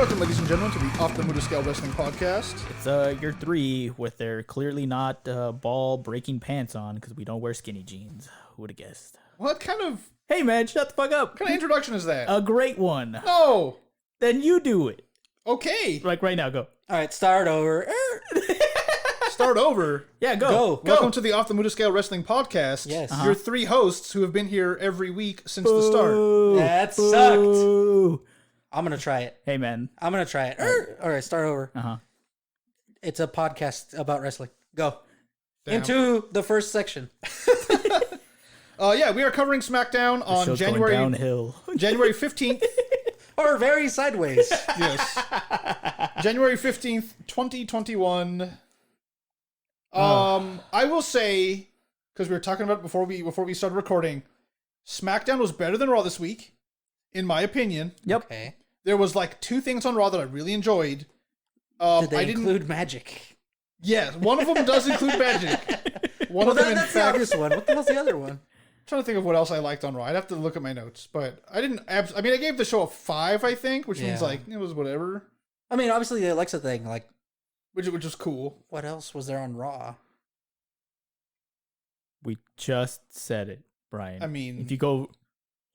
Welcome, ladies and gentlemen, to the Off the Muda Scale Wrestling Podcast. It's year 3 with their clearly not ball-breaking pants on because we don't wear skinny jeans. Who would have guessed? What kind of Hey, man, shut the fuck up. introduction is that? A great one. No. Then you do it. Okay. Like right now, go. All right, start over. Start over. Yeah, go. Welcome to the Off the Muda Scale Wrestling Podcast. Yes. Your three hosts who have been here every week since the start. Boo. That Boo. sucked. I'm going to try it. Hey, man. I'm going to try it. All right, start over. Uh-huh. It's a podcast about wrestling. Go. Damn. Into the first section. Yeah, we are covering Smackdown on Show's going January downhill. January 15th. Or very sideways. Yes. January 15th, 2021. I will say, because we were talking about it before we started recording, SmackDown was better than Raw this week, in my opinion. Yep. Okay. There was like two things on Raw that I really enjoed. Did they include magic? Yes, one of them does include magic. One Well, of them, in that's the fact. obvious one. What the hell's the other one? I'm trying to think of what else I liked on Raw. I'd have to look at my notes, but I didn't. I gave the show a 5, I think, which means Yeah. like it was whatever, I mean, obviously the Alexa thing. Like, which was cool. what else was there on Raw? We just said it, Brian. I mean, if you go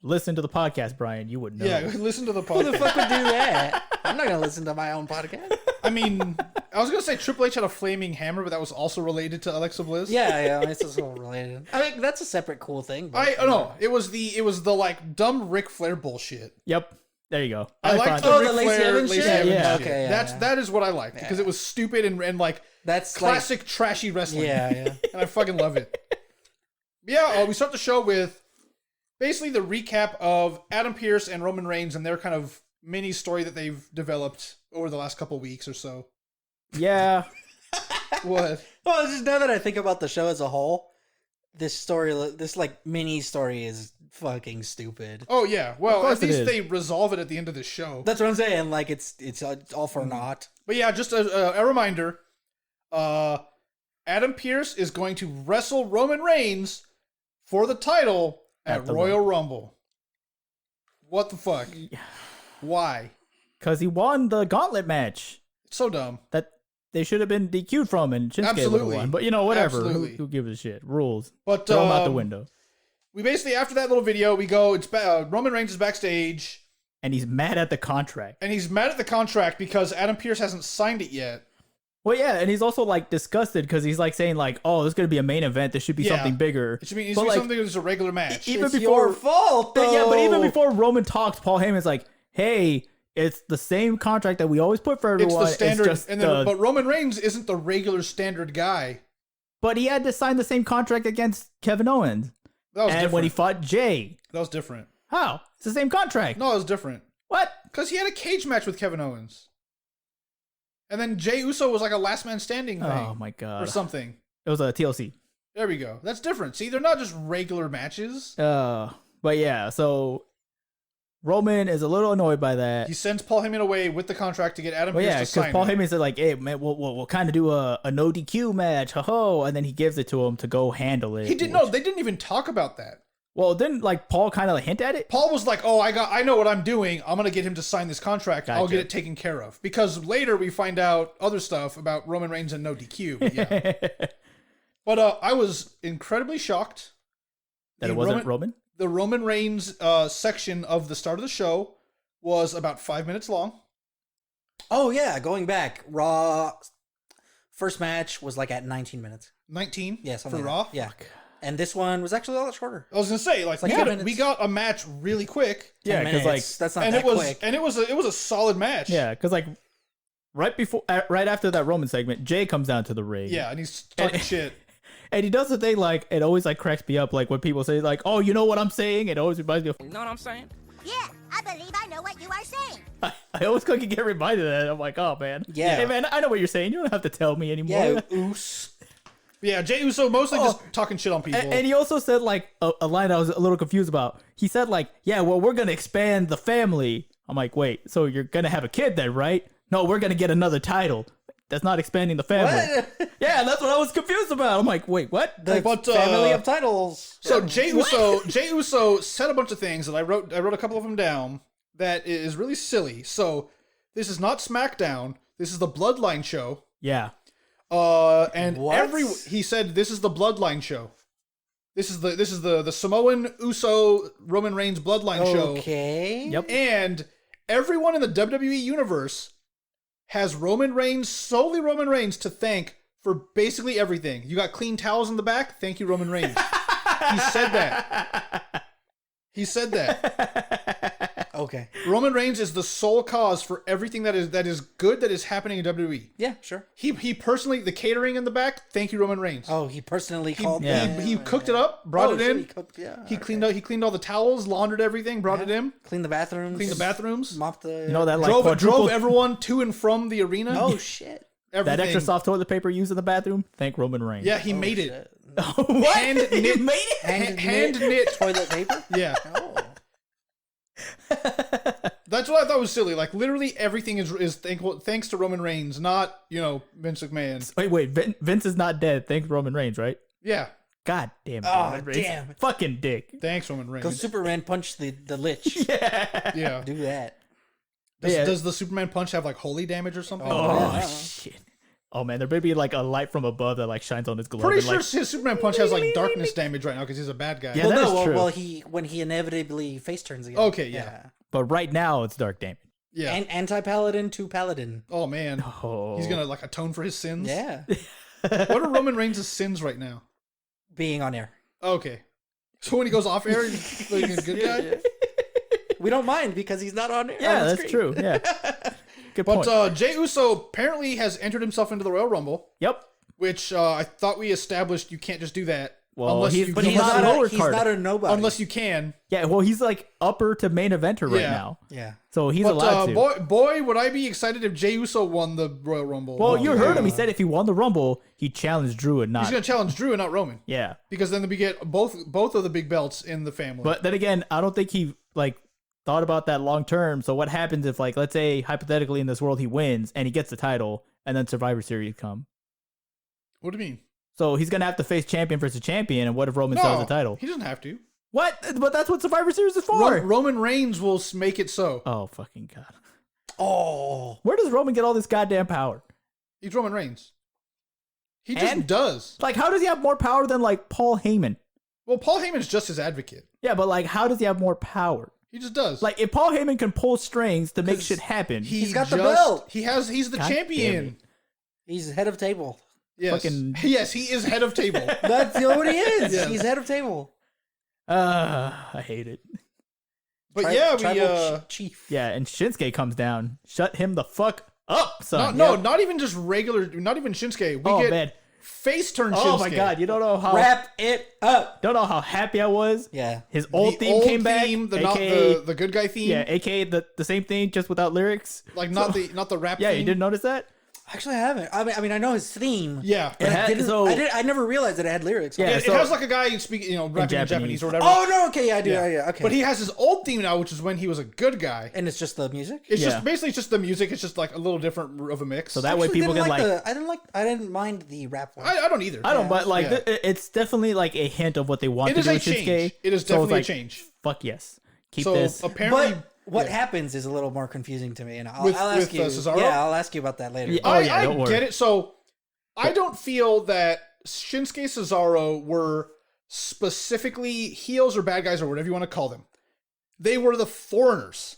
listen to the podcast, Brian, you would know. yeah, listen to the Who the podcast. fuck would do that? I'm not going to listen to my own podcast. I mean, I was gonna say Triple H had a flaming hammer, but that was also related to Alexa Bliss. Yeah, it's just all related. I mean, that's a separate cool thing. But, I no, it was the like dumb Ric Flair bullshit. Yep. There you go. I liked the Oh, Ric the Lacey Flair, Evans Lacey shit? Evans Yeah. shit. Okay, yeah, That is what I liked because it was stupid and like that's classic trashy wrestling. Yeah. And I fucking love it. Yeah, we start the show with basically the recap of Adam Pearce and Roman Reigns and their kind of mini story that they've developed over the last couple weeks or so. Yeah. What? Well, just now that I think about the show as a whole, this like mini story is fucking stupid. Oh yeah. Well, course at it least is. they resolve it at the end of this show. That's what I'm saying. Like it's all for naught. But yeah, just a reminder. Adam Pearce is going to wrestle Roman Reigns for the title at the Royal Rumble. What the fuck? Why? Because he won the gauntlet match It's so dumb. that they should have been DQ'd from and Shinsuke would have Absolutely. won. But, you know, whatever. Absolutely. Who gives a shit? Rules. But Throw them out the window. We basically, after that little video, we go, Roman Reigns is backstage, And he's mad at the contract. and he's mad at the contract because Adam Pearce hasn't signed it yet. Well, yeah, and he's also, like, disgusted because he's, like, saying, like, oh, this is going to be a main event. This should be Yeah. something bigger. It should be, But, like, something that's a regular match. even It's before your fault, though. Yeah, but even before Roman talks, Paul Heyman's like, hey, it's the same contract that we always put for It's everyone. the standard, just and then, but Roman Reigns isn't the regular standard guy. But he had to sign the same contract against Kevin Owens. That was And different. when he fought Jey. That was different. How? It's the same contract. No, it was different. What? Because he had a cage match with Kevin Owens. And then Jey Uso was like a last man standing thing. Oh, my Or God. something. It was a TLC. There we go. That's different. See, they're not just regular matches. But yeah, so Roman is a little annoyed by that. He sends Paul Heyman away with the contract to get Adam Well, Pearce yeah, to sign because Paul it. Heyman said, like, hey, man, we'll kind of do a no DQ match. Ho-ho. And then he gives it to him to go handle it. He didn't know. They didn't even talk about that. Well, didn't, like, Paul kind of hint at it? Paul was like, "Oh, I know what I'm doing. I'm gonna get him to sign this contract. I'll Gotcha. get it taken care of." Because later we find out other stuff about Roman Reigns and no DQ. But yeah, but I was incredibly shocked That The it wasn't Roman? The Roman Reigns section of the start of the show was about 5 minutes long. Oh yeah, going back, Raw first match was like at 19 minutes. 19 Yeah, for something Raw. like that. Yeah, and this one was actually a lot shorter. I was gonna say, like, like we, 10 got, minutes. we got a match really quick, Yeah, 10 because, like, minutes. That's not and that quick. it was a solid match. yeah, because, like, right after that Roman segment, Jey comes down to the ring. Yeah, and he's talking shit. And he does the thing, like, it always, like, cracks me up, like, when people say, like, oh, you know what I'm saying? It always reminds me of, You know what I'm saying? Yeah, I believe I know what you are saying. I always couldn't get reminded of that. I'm like, oh, man. Yeah. Hey, man, I know what you're saying. You don't have to tell me anymore. Yeah, oos. Yeah, Jey Uso mostly just talking shit on people. And he also said, like, a line I was a little confused about. He said, like, yeah, well, we're going to expand the family. I'm like, wait, so you're going to have a kid then, right? No, we're going to get another title. That's not expanding the family. What? Yeah, that's what I was confused about. I'm like, wait, what? The family of titles. So Jey Uso said a bunch of things, and I wrote a couple of them down that is really silly. So this is not SmackDown. This is the Bloodline show. Yeah. And What? he said this is the Bloodline show. This is the Samoan Uso Roman Reigns Bloodline show. Okay. Yep. And everyone in the WWE universe has solely Roman Reigns to thank for basically everything. You got clean towels in the back? Thank you, Roman Reigns. He said that. He said that. Okay. Roman Reigns is the sole cause for everything that is good that is happening in WWE. Yeah, sure. He personally, the catering in the back, thank you, Roman Reigns. Oh, he personally He, called. he cooked it up, brought it shit, in. He, cooked, yeah, He cleaned all the towels, laundered everything, brought it in, Cleaned the bathrooms. mopped the. You know that like drove quadruple, everyone to and from the arena. Oh shit. Everything. that extra soft toilet paper used in the bathroom? Thank Roman Reigns. Yeah, he made it. Shit. What? Hand knit. He made it? Hand knit. toilet paper. Yeah. Oh. That's what I thought was silly. Like literally everything is thanks to Roman Reigns, not Vince McMahon. Wait, Vince is not dead. Thanks Roman Reigns, right? Yeah, God damn it. Oh, Roman Reigns. damn. Fucking dick. thanks Roman Reigns. Go Superman punch the lich. Yeah. Yeah. Do that. Does the Superman punch have like holy damage or something? Oh, Yeah. shit. Oh, man, there better be like a light from above that like shines on his glove. Pretty and, sure like, his Superman punch has like darkness damage right now because he's a bad guy. Yeah, Well, that no. is true. Well, when he inevitably face turns again. Okay, yeah. but right now it's dark damage. Yeah. And anti-paladin to paladin. Oh man, Oh. he's gonna like atone for his sins. Yeah. What are Roman Reigns' sins right now? Being on air. Okay. So when he goes off air, he's like a good guy. We don't mind because he's not on air. Yeah, on the that's screen. true. Yeah. Good But point. Jey Uso apparently has entered himself into the Royal Rumble, Yep. which I thought we established you can't just do that Well, unless he's- you but He's He's not, not a lower he's card. not a nobody. unless you can. Yeah, well, he's like upper to main eventer right Yeah. now. Yeah. So he's But allowed to. boy, would I be excited if Jey Uso won the Royal Rumble. Well, you heard him. He Yeah. said if he won the Rumble, he challenged Drew and he's not. gonna challenge Drew and not Roman Yeah. because then we get both of the big belts in the family. But then again, I don't think he like thought about that long term. So what happens if like let's say hypothetically in this world he wins and he gets the title and then Survivor Series come? What do you mean? So he's gonna have to face champion versus champion, and what if Roman sells the title? He doesn't have to. What? But that's what Survivor Series is for. Roman Reigns will make it so. Oh fucking god! Oh. Where does Roman get all this goddamn power? He's Roman Reigns. He just And- does. Like, how does he have more power than like Paul Heyman? Well, Paul Heyman's just his advocate. Yeah, but like, how does he have more power? He just does. Like, if Paul Heyman can pull strings to make 'Cause shit happen, He's got the belt. He's the God damn champion. it. He's head of table. Yes. Fucking- Yes, he is head of table. That's what he is. Yes. He's head of table. I hate it. But yeah, we Tribal chief. Yeah, and Shinsuke comes down. Shut him the fuck up, son. not even just regular, not even Shinsuke. We Oh get man. face turn Shinsuke. Oh my god, you don't know how Wrap it up. don't know how happy I was. Yeah. His The old theme came back. the, AKA, not the good guy theme. yeah, aka the same thing just without lyrics. Like not the rap Yeah, theme. you didn't notice that? Actually, I haven't. I mean, I know his theme. Yeah. But It I never realized that it had lyrics. Yeah, It so- has like a guy speaking, rapping in Japanese. Japanese or whatever. Oh no. Okay. Yeah, I do. Yeah. Yeah. Okay. But he has his old theme now, which is when he was a good guy. and it's just the music. It's Yeah. just basically it's just the music. It's just like a little different of a mix. So that way Actually, people can I didn't mind the rap one. I don't either. I don't, but like Yeah. it's definitely like a hint of what they want It to is do a with change. Shinsuke. It is So it's definitely like, a change. Fuck yes, keep So this. apparently, But what yeah. happens is a little more confusing to me, and I'll With- ask with, you. Cesaro? Yeah, I'll ask you about that later. Yeah. Oh, I don't worry. get it. So I don't feel that Shinsuke Cesaro were specifically heels or bad guys or whatever you want to call them. They were the foreigners,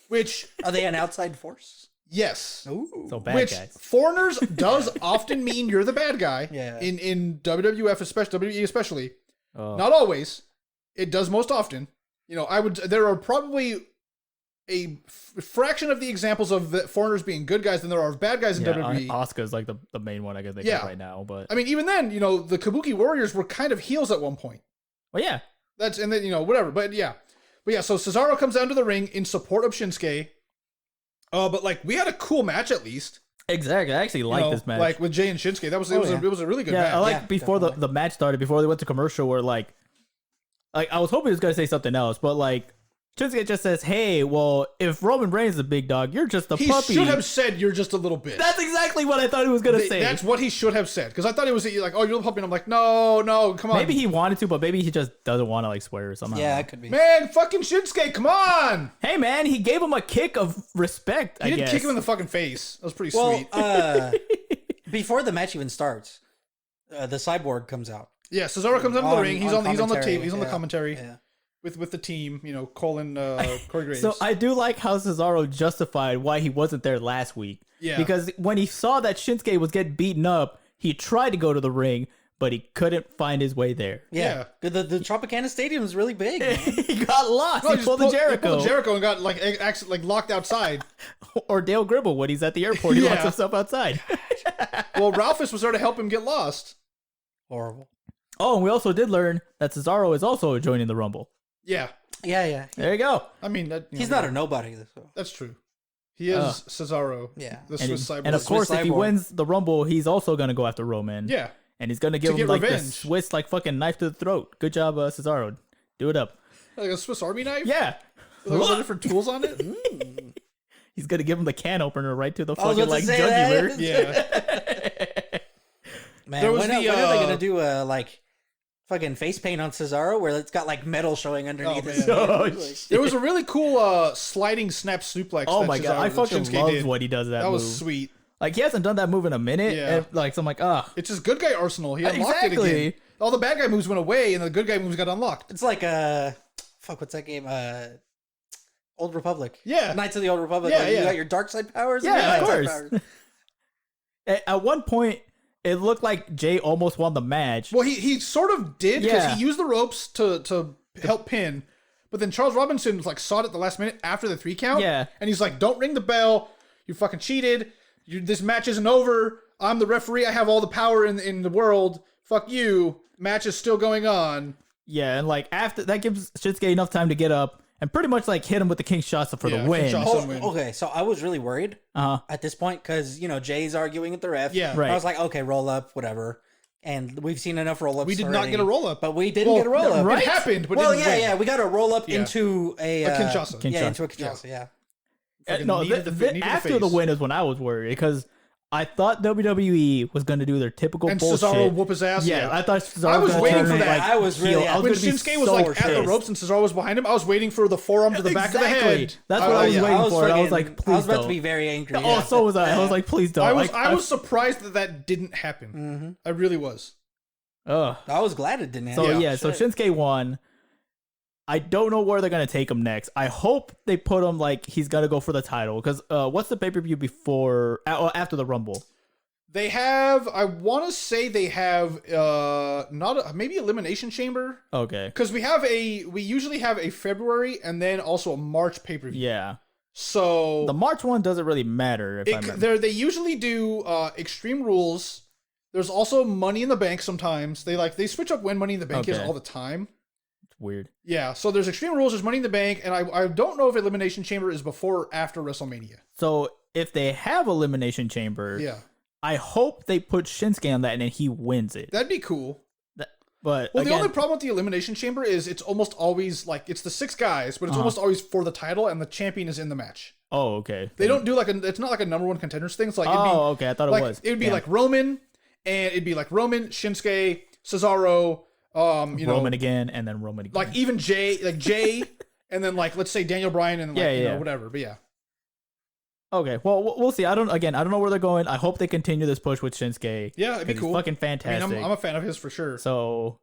which Are they an outside force? yes, Ooh. So bad which guys. foreigners does often mean you're the bad guy. Yeah. In WWF, especially WWE, especially. Oh. Not always. It does most often. There are probably a fraction of the examples of the foreigners being good guys than there are of bad guys in Yeah, WWE. Oscar's like the main one I can think Yeah. of right now. But I mean, even then, the Kabuki Warriors were kind of heels at one point. well, yeah, And then, whatever. But yeah. So Cesaro comes down to the ring in support of Shinsuke. But like, we had a cool match at least. exactly. I actually like this match. Like with Jey and Shinsuke. It was yeah. a really good yeah, match. I like Yeah, before the match started, before they went to commercial, where like I was hoping he was gonna say something else, but like Shinsuke just says, "Hey, well, if Roman Reigns is a big dog, you're just a He puppy." should have said, "You're just a little bitch." That's exactly what I thought he was gonna say. That's what he should have said. Because I thought it was like, "Oh, you're a little puppy," and I'm like, "No, come on." Maybe he wanted to, but maybe he just doesn't want to like swear or something. Yeah, it could be. Man, fucking Shinsuke, come on! Hey, man, he gave him a kick of respect. He I didn't guess. kick him in the fucking face. That was pretty Well, sweet. before the match even starts, the cyborg comes out. Yeah, Cesaro comes out of the ring. He's on the commentary, tape. He's on the yeah, commentary Yeah. with the team. You know, Colin, Corey Graves. So I do like how Cesaro justified why he wasn't there last week. Yeah. Because when he saw that Shinsuke was getting beaten up, he tried to go to the ring, but he couldn't find his way there. Yeah. The Tropicana Stadium is really big, man. He got lost. No, he pulled the Jericho. He pulled Jericho and got like locked outside. Or Dale Gribble when he's at the airport. He Yeah. locks himself outside. Well, Ralphus was there to help him get lost. Horrible. Oh, and we also did learn that Cesaro is also joining the Rumble. Yeah, Yeah. There you go. I mean, that, He's not a nobody, so. That's true. He is Cesaro. Yeah. the And, Swiss cyborg. and of course, Swiss if he cyborg. wins the Rumble, he's also going to go after Roman. Yeah, And he's going to give him get like the revenge. Swiss like fucking knife to the throat. Good job, Cesaro. Do it up. like a Swiss Army knife. Yeah. with all the different tools on it. He's going to give him the can opener right to the I was fucking about to like say jugular. that. Yeah, Man, There was when, the, when are they gonna do a like fucking face paint on Cesaro where it's got like metal showing underneath Oh, his man. skin? Oh, Like, shit. there was a really cool sliding snap suplex. Oh that my god, I that fucking Shinsuke love did. what he does that That move. was sweet. Like he hasn't done that move in a minute. Yeah. And, like so I'm like, It's his good guy arsenal. He unlocked it Exactly. again. All the bad guy moves went away, and the good guy moves got unlocked. It's like fuck, what's that game? Old Republic. Yeah. Knights of the Old Republic. Yeah, like, yeah. You got your dark side powers. and Yeah, your of light side course. powers. At one point, it looked like Jey almost won the match. Well, he sort of did because Yeah. he used the ropes to help pin, but then Charles Robinson like saw it at the last minute after the 3 count. Yeah. and he's like, "Don't ring the bell. You fucking cheated. This match isn't over. I'm the referee. I have all the power in the world. Fuck you. Match is still going on." Yeah, and like after that gives Shinsuke enough time to get up and pretty much like hit him with the Kinshasa for Yeah, the win. Kinshasa. Oh, win. okay, so I was really worried Uh-huh. at this point because Jay's arguing with the ref. Yeah. Right. I was like, okay, roll up, whatever. And we've seen enough roll ups. We did not get a roll up, but we didn't get a roll up. right? It happened, but Well, didn't yeah, win. yeah, we got to roll up Yeah. into a Kinshasa. Kinshasa. Yeah, into a Kinshasa. Yeah. Fucking No, needed the needed the after the face. win is when I was worried because I thought WWE was going to do their typical And bullshit. Cesaro whoop his ass. Yeah, I thought Cesaro I was gonna waiting turn, for that. like, I was really- heel. I was When gonna be Shinsuke was so like at the pissed. ropes and Cesaro was behind him, I was waiting for the forearm to the back of the Exactly. head. That's what I was yeah. waiting for. And I was freaking- like, please I was about don't. to be very angry. Oh, yeah. so was I. I was like, please don't. I was Like, I was surprised that didn't happen. I really was. Ugh. I was glad it didn't happen. So Yeah. yeah, so Shinsuke won. I don't know where they're gonna take him next. I hope they put him like he's gonna go for the title because what's the pay per view before after the Rumble? They have, I want to say they have maybe Elimination Chamber, Okay, because we usually have a February and then also a March pay per view. yeah, So the March one doesn't really matter if I remember. they usually do Extreme Rules. There's also Money in the Bank sometimes. They switch up when Money in the Bank is Okay. all the time. It's weird. Yeah, so there's Extreme Rules, there's Money in the Bank, and I don't know if Elimination Chamber is before or after WrestleMania. So if they have Elimination Chamber, Yeah, I hope they put Shinsuke on that and then he wins it. that'd be cool. But Well, again, the only problem with the Elimination Chamber is it's almost always like it's the 6 guys, but it's almost always for the title, and the champion is in the match. oh okay, They don't do it's not like a number 1 contenders thing. It's like it'd be, Oh okay, I thought like, it was. It would be Damn. like Roman, and it'd be like Roman, Shinsuke, Cesaro, Roman again and then Roman again. like even Jay, and then like let's say Daniel Bryan and like, Yeah, you know, yeah. whatever. But yeah, Okay, well we'll see. I don't know where they're going. I hope they continue this push with Shinsuke. yeah, it'd be 'cause cool. He's fucking I fantastic. mean, I'm a fan of his for sure. So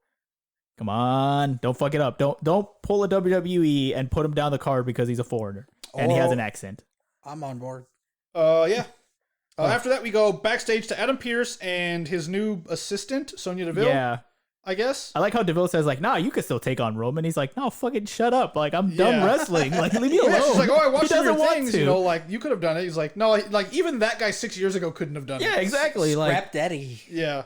come on, don't fuck it up. Don't pull a WWE and put him down the card because he's a foreigner and he has an accent. I'm on board. Yeah. After that, we go backstage to Adam Pearce and his new assistant, Sonya Deville. Yeah. I guess. I like how Deville says like, "Nah, you can still take on Roman." He's like, "No, fucking shut up! Like I'm done Yeah. wrestling. Like leave me alone." Yeah, she's like, "Oh, I watched He your doesn't want things. to. You know, like you could have done it." He's like, "No, like even that guy 6 years ago couldn't have done it." Yeah, exactly. Like Scrap Daddy. Yeah.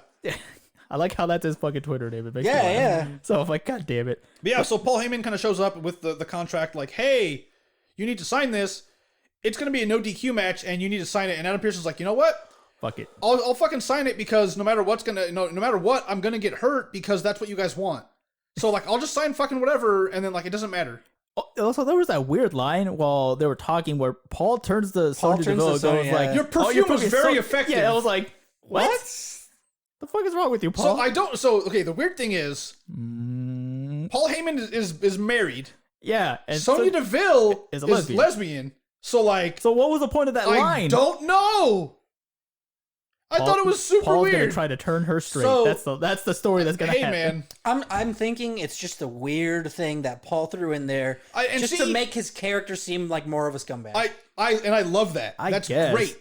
I like how that's his fucking Twitter name. It makes me Yeah, laugh. yeah. So I'm like, God damn it. But yeah, so Paul Heyman kind of shows up with the contract, like, "Hey, you need to sign this. It's going to be a no DQ match, and you need to sign it." And Adam Pearce is like, "You know what? Fuck it. I'll fucking sign it because no matter no matter what, I'm gonna get hurt because that's what you guys want. So like, I'll just sign fucking whatever, and then like it doesn't matter." Also, there was that weird line while they were talking where Paul turns to Sonya turns Deville to and Sonya, goes yeah. like, Your perfume was very effective. Yeah, I was like, what? The fuck is wrong with you, Paul? Okay, the weird thing is, Paul Heyman is married. Yeah, and Sonya Deville is is a lesbian. lesbian. So like, so what was the point of that I line? don't know. I thought it was super Paul's weird. gonna try to turn her straight. So- that's the story that's gonna Hey happen. man, I'm thinking it's just a weird thing that Paul threw in there just to make his character seem like more of a scumbag. I love that. I That's guess. great.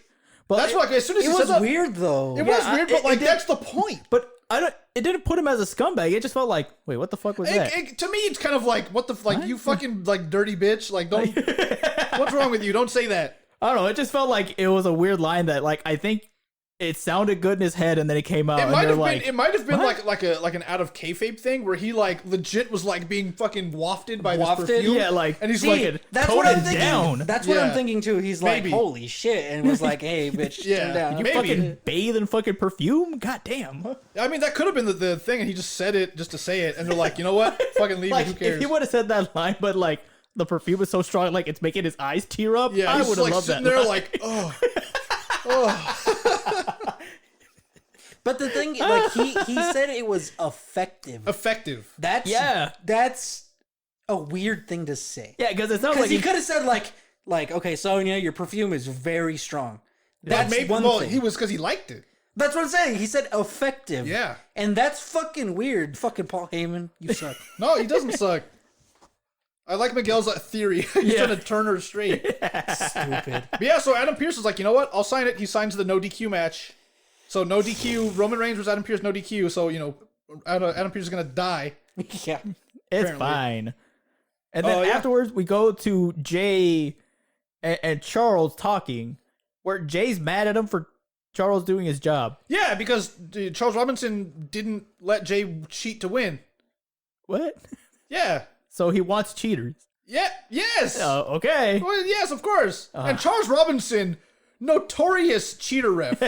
But That's why as soon as it he was said that, weird though. it was weird, but like did- that's the point. But I don't. It didn't put him as a scumbag. It just felt like, wait, what the fuck was that? To me, it's kind of like what the like you fucking like dirty bitch. Like don't. What's wrong with you? Don't say that. I don't know. It just felt like it was a weird line that, like, I think it sounded good in his head, and then it came out. It and might they're have like, been. It might have been what? like an out of kayfabe thing where he like legit was like being fucking wafted by Wafted? this perfume. Yeah, like, and he's See, like, that's tone what I'm it thinking. down. That's what Yeah. I'm thinking too. He's like, Maybe. holy shit, and was like, hey, bitch, Yeah. turn down. you maybe. fucking bathe in fucking perfume? God damn. I mean, that could have been the thing, and he just said it just to say it, and they're like, you know what? Fucking leave Like, it. Who cares? if he would have said that line, but like the perfume is so strong, like it's making his eyes tear up. Yeah, I he's would have like loved sitting that. there line. like, oh, But the thing, like, he said it was effective. effective. That's a weird thing to say. yeah, because it sounds Because like he could have said like, okay, Sonya, your perfume is very strong. That's Maybe one well, thing. he was because he liked it. That's what I'm saying. He said effective. Yeah. And that's fucking weird. Fucking Paul Heyman, you suck. No, he doesn't suck. I like Miguel's theory. He's trying to turn her straight. Stupid. But yeah, so Adam Pearce is like, you know what? I'll sign it. He signs the no DQ match. So no DQ. Roman Reigns was Adam Pearce, no DQ. So, you know, Adam Pearce is going to die. Yeah. it's apparently. fine. And then yeah. afterwards, we go to Jey and Charles talking, where Jay's mad at him for Charles doing his job. Yeah, because Charles Robinson didn't let Jay cheat to win. What? Yeah. So he wants cheaters. Yeah. Yes. Okay. Well, yes, of course. And Charles Robinson, notorious cheater ref.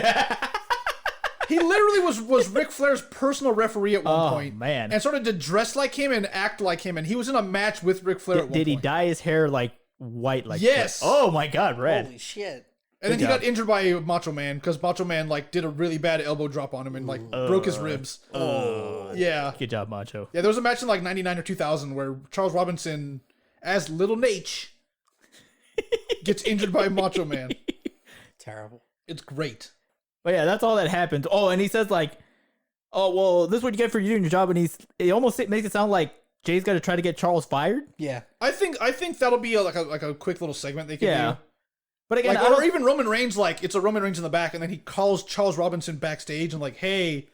He literally was Ric Flair's personal referee at one point. Man. And started to dress like him and act like him. And he was in a match with Ric Flair at one Did he point. dye his hair like white? Like Yes. Oh my God, red. Holy shit. And then Good he job. got injured by Macho Man because Macho Man like did a really bad elbow drop on him and like broke his ribs. Yeah. Good job, Macho. Yeah, there was a match in like 99 or 2000 where Charles Robinson, as Little Nate, gets injured by Macho Man. Terrible. It's great. But yeah, that's all that happens. Oh, and he says like, "Oh, well, this is what you get for doing your job." And it almost makes it sound like Jay's got to try to get Charles fired. Yeah. I think that'll be like a quick little segment they can Yeah. do. But again, Like, I or don't, even Roman Reigns, like it's a Roman Reigns in the back, and then he calls Charles Robinson backstage and like, "Hey,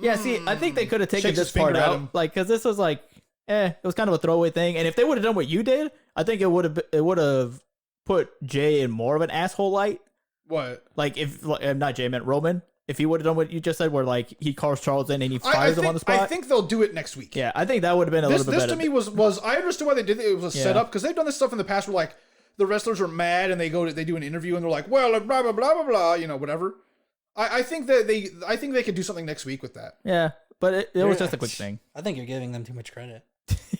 yeah. See, I think they could have taken Shakes this his finger part at out, him. like, because this was like, it was kind of a throwaway thing. And if they would have done what you did, I think it would have put Jay in more of an asshole light. what?" Like if not Jay, I meant Roman. If he would have done what you just said, where like he calls Charles in and he I fires him think, on the spot. I think they'll do it next week. Yeah, I think that would have been a This little bit better. to me was I understood why they did it. It was a Yeah. setup because they've done this stuff in the past where like the wrestlers are mad and they do an interview and they're like, well, blah blah blah blah blah, you know, whatever. I think they could do something next week with that. Yeah, but it was just a quick thing. I think you're giving them too much credit.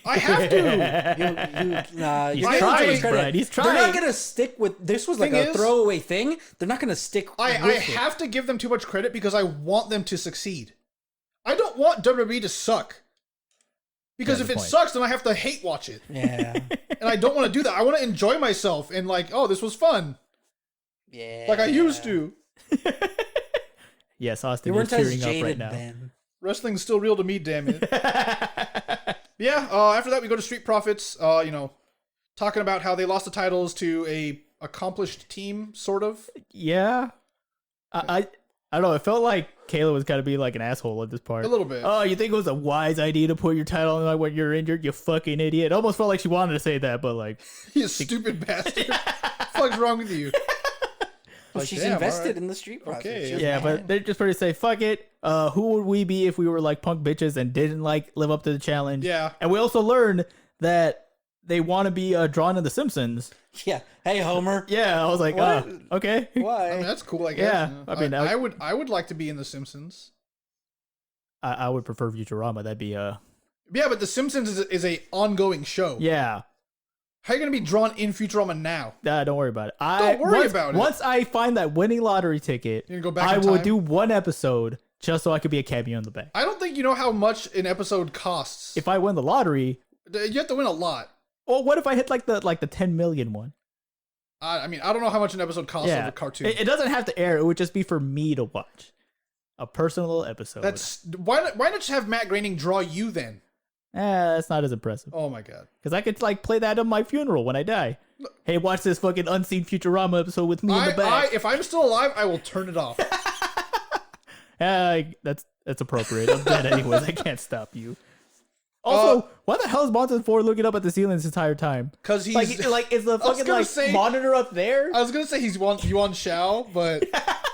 I have to. Nah, He's you're giving them too trying, much credit. Brad, he's They're not trying. gonna stick with this. Was like Thing a is- throwaway thing. They're not gonna stick. I with it. have to give them too much credit because I want them to succeed. I don't want WWE to suck. Because Yeah, if good it point. sucks, then I have to hate watch it. Yeah. And I don't want to do that. I want to enjoy myself and like, oh, this was fun. Yeah. Like I used to. Yes, Austin, You you're weren't as tearing up jaded right now. then. Wrestling's still real to me, damn it. Yeah, after that we go to Street Profits, you know, talking about how they lost the titles to a accomplished team, sort of. Yeah, I don't know. It felt like Kayla was kind of being like an asshole at this part. A little bit. Oh, you think it was a wise idea to put your title on like when you're injured? You fucking idiot! It almost felt like she wanted to say that, but like, You stupid bastard. What the fuck's wrong with you? Well, Like, she's damn, invested alright. in the street profits. Okay. She's yeah, mad. but they're just pretty say fuck it. Who would we be if we were like punk bitches and didn't like live up to the challenge? Yeah. and we also learned that they want to be drawn in The Simpsons. Yeah. Hey, Homer. Yeah, I was like, What? okay. Why? I mean, that's cool, I guess. Yeah, you know. I mean, I would like to be in The Simpsons. I would prefer Futurama. That'd be Yeah, but The Simpsons is a ongoing show. yeah. How are you going to be drawn in Futurama now? Nah, don't worry about it. Don't worry about it. Once I find that winning lottery ticket, You're gonna go back I in will time? do one episode just so I could be a cameo in the back. I don't think you know how much an episode costs. If I win the lottery, You have to win a lot. well, what if I hit like the 10 million one? I mean, I don't know how much an episode costs of a cartoon. It doesn't have to air. It would just be for me to watch. A personal episode. Why not just have Matt Groening draw you then? That's not as impressive. Oh my god. Because I could like play that on my funeral when I die. Hey, watch this fucking unseen Futurama episode with me in the back. If I'm still alive, I will turn it off. That's appropriate. I'm dead anyways. I can't stop you. Also, why the hell is Monsters 4 looking up at the ceiling this entire time? Because he's like is the fucking monitor up there? I was gonna say he's Yuan Shao, but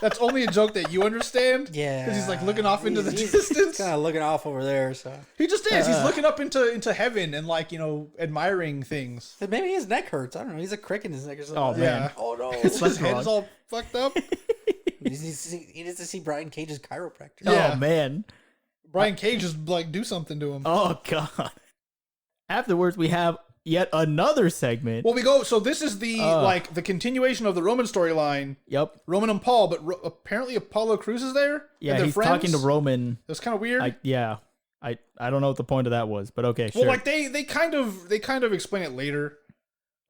that's only a joke that you understand. Yeah, because he's like looking off into the he's distance. kind of looking off over there. So He just is. He's looking up into heaven and like admiring things. maybe his neck hurts. I don't know. He's a crick in his neck or something. Oh, man. Yeah. Oh no. His head is all fucked up. He needs to see Brian Cage's chiropractor. Yeah. Oh man. Brian Cage just like do something to him. Oh god. Afterwards, we have yet another segment. Well, we go. So this is the the continuation of the Roman storyline. Yep. Roman and Paul, but apparently Apollo Crews is there. Yeah, and they're he's friends. talking to Roman. That's kind of weird. I don't know what the point of that was, but okay, sure. Well, like they kind of explain it later.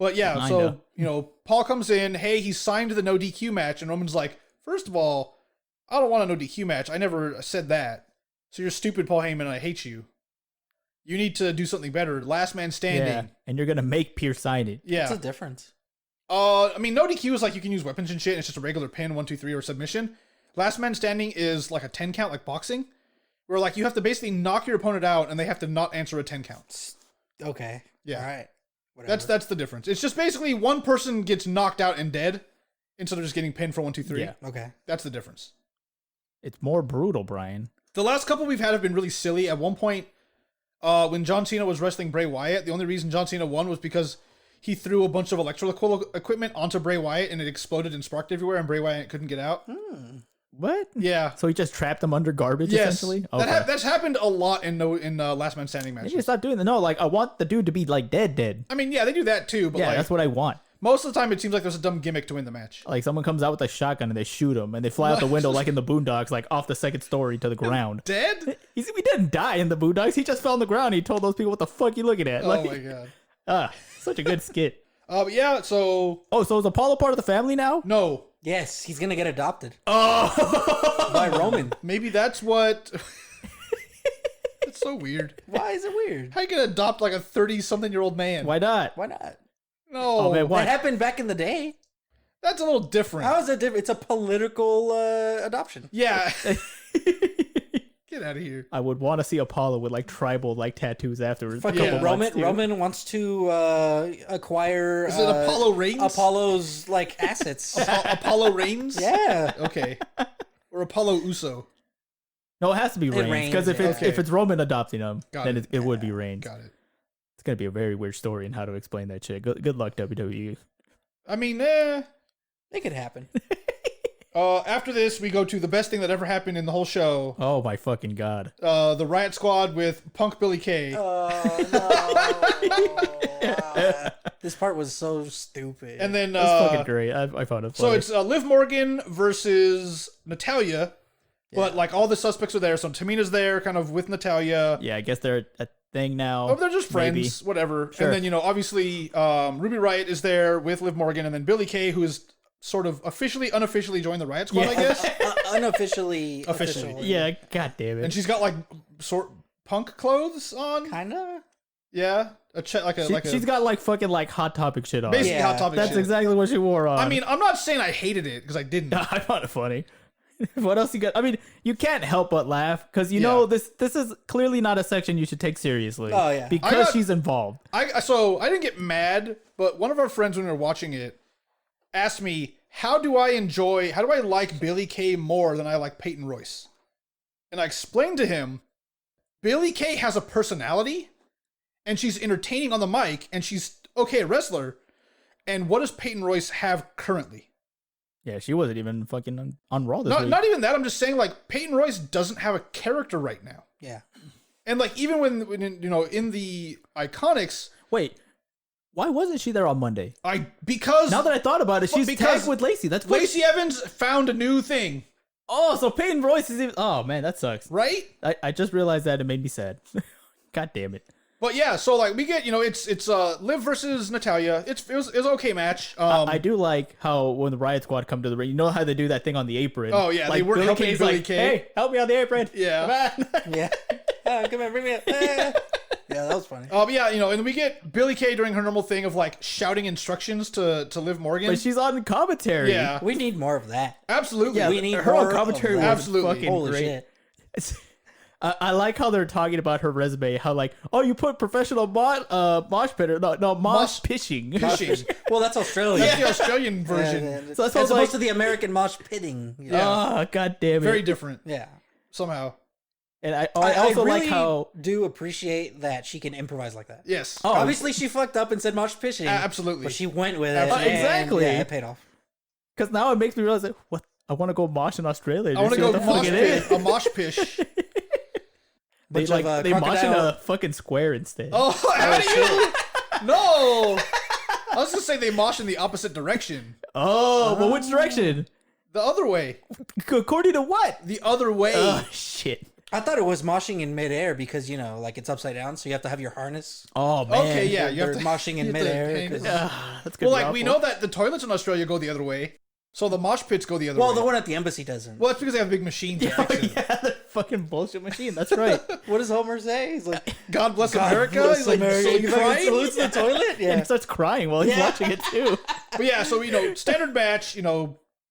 But yeah, Kinda. so Paul comes in. Hey, he's signed to the no DQ match, and Roman's like, first of all, I don't want a no DQ match. I never said that. So you're stupid, Paul Heyman, and I hate you. You need to do something better. Last man standing. Yeah, and you're gonna make Pierce sign it. Yeah. What's the difference? I mean, no DQ is like you can use weapons and shit. And it's just a regular pin, 1, 2, 3, or submission. Last man standing is like a 10 count, like boxing, where like you have to basically knock your opponent out, and they have to not answer a 10 count. Okay. Yeah. All right. Whatever. That's the difference. It's just basically one person gets knocked out and dead instead of just getting pinned for 1, 2, 3. Yeah. Okay. That's the difference. It's more brutal, Brian. The last couple we've had have been really silly. At one point, when John Cena was wrestling Bray Wyatt, the only reason John Cena won was because he threw a bunch of electrical equipment onto Bray Wyatt and it exploded and sparked everywhere, and Bray Wyatt couldn't get out. What? Yeah. So he just trapped them under garbage, Yes. essentially? That's happened a lot in Last Man Standing They matches. need to stop doing that. No, like, I want the dude to be, like, dead. I mean, yeah, they do that too, but Yeah, like, that's what I want. most of the time it seems like there's a dumb gimmick to win the match. Like, someone comes out with a shotgun and they shoot him, and they fly out the window like in the Boondocks, like, off the second story to the ground. Dead? He didn't die in the Boondocks. He just fell on the ground. And he told those people, what the fuck you looking at? Oh Like, my god. Such a good skit. But yeah, so Oh, so is Apollo part of the family now? no. Yes, he's gonna get adopted Oh! by Roman. Maybe that's what. That's so weird. Why is it weird? How you gonna adopt like a 30-something-year-old man? Why not? Why not? No, Oh, man, That why? happened back in the day. that's a little different. How is it different? It's a political adoption. Yeah. Get out of here. I would want to see Apollo with, like, tribal, like, tattoos afterwards. Fucking Yeah. Roman wants to acquire. Is it Apollo Reigns? Apollo's like assets. Apollo Reigns? Yeah. Okay. Or Apollo Uso. No, it has to be Reigns. Reigns, Because yeah. Okay. if it's Roman adopting him, Got then it. it would be Reigns. Got it. It's going to be a very weird story in how to explain that shit. Good luck, WWE. I mean, It could happen. after this, we go to the best thing that ever happened in the whole show. Oh, my fucking God. The Riot Squad with Punk Billie Kay. This part was so stupid. And then, That's fucking great. I found it funny. so it's Liv Morgan versus Natalya. But like all the suspects are there. So Tamina's there kind of with Natalya. Yeah, I guess they're a thing now. Oh, they're just friends, maybe. whatever. Sure. And then, obviously, Ruby Riott is there with Liv Morgan, and then Billie Kay, who is sort of unofficially joined the Riot Squad, Yeah. I guess. Unofficially. Officially. Yeah, god damn it. And she's got like punk clothes on. Kinda. Yeah, She's got like fucking like Hot Topic shit on. basically Yeah, Hot Topic. That's shit. exactly what she wore on. I mean, I'm not saying I hated it because I didn't. I found it funny. What else you got? I mean, you can't help but laugh because you know this is clearly not a section you should take seriously. Oh, yeah. because she's involved. So I didn't get mad, but one of our friends when we were watching it asked me, how do I like Billie Kay more than I like Peyton Royce? And I explained to him, Billie Kay has a personality, and she's entertaining on the mic, and she's a wrestler. And what does Peyton Royce have currently? Yeah, she wasn't even fucking on Raw this week. Not even that. I'm just saying, like, Peyton Royce doesn't have a character right now. Yeah. And like even when in the Iconics, Wait, Why wasn't she there on Monday? Because Now that I thought about it, she's because tagged with Lacey. That's fucking- Lacey Evans found a new thing, Oh, so Peyton Royce is even. Oh man, that sucks. right? I just realized that it made me sad. God damn it. But yeah, so like we get, it's Liv versus Natalya. It was an okay match. I do like how when the Riot Squad come to the ring, you know how they do that thing on the apron. Oh, yeah, like they weren't helping Kay's Billie like, Kay. Hey, help me on the apron. Yeah. Come on. Yeah. Oh, come on, bring me up. Yeah, that was funny. Yeah, and then we get Billie Kay doing her normal thing of like shouting instructions to Liv Morgan. But she's on commentary. Yeah, We need more of that. absolutely. Yeah, We need her on more commentary of was that. Absolutely. fucking Holy great. shit. I like how they're talking about her resume. How like, oh, you put professional mosh pitter. No, mosh pishing. Pishing. Well, that's Australian. That's the Australian version. Yeah, So as that's opposed like- to the American mosh pitting. Yeah. Oh, god damn it. Very different Yeah. somehow. And I also really like how. do appreciate that she can improvise like that. Yes. Oh, Obviously, she fucked up and said mosh pishing. Absolutely. But she went with it. Absolutely. and, Exactly. Yeah, it paid off. Because now it makes me realize that, what? I want to go mosh in Australia. I want to See go what the fuck mosh it is. pit, a mosh pish. They Bunch of, they mosh in crocodile- a fucking square instead. Oh, how do you? No. I was gonna say they mosh in the opposite direction. Oh, but which direction? The other way. According to what? The other way. Oh shit. I thought it was moshing in midair because, like it's upside down, so you have to have your harness. Oh man. Okay, yeah. You They're have to moshing in you have to midair. hang- 'cause- That's good. Well, like we raffle. know that the toilets in Australia go the other way, so the mosh pits go the other Well, way. the one at the embassy doesn't. Well, that's because they have a big machine to Oh, fix it. yeah, the fucking bullshit machine. That's right. What does Homer say? He's like, God bless God America. bless He's like, America. so He fucking crying. salutes the toilet? And Yeah. he starts crying while he's Yeah. watching it too. But yeah, so standard match.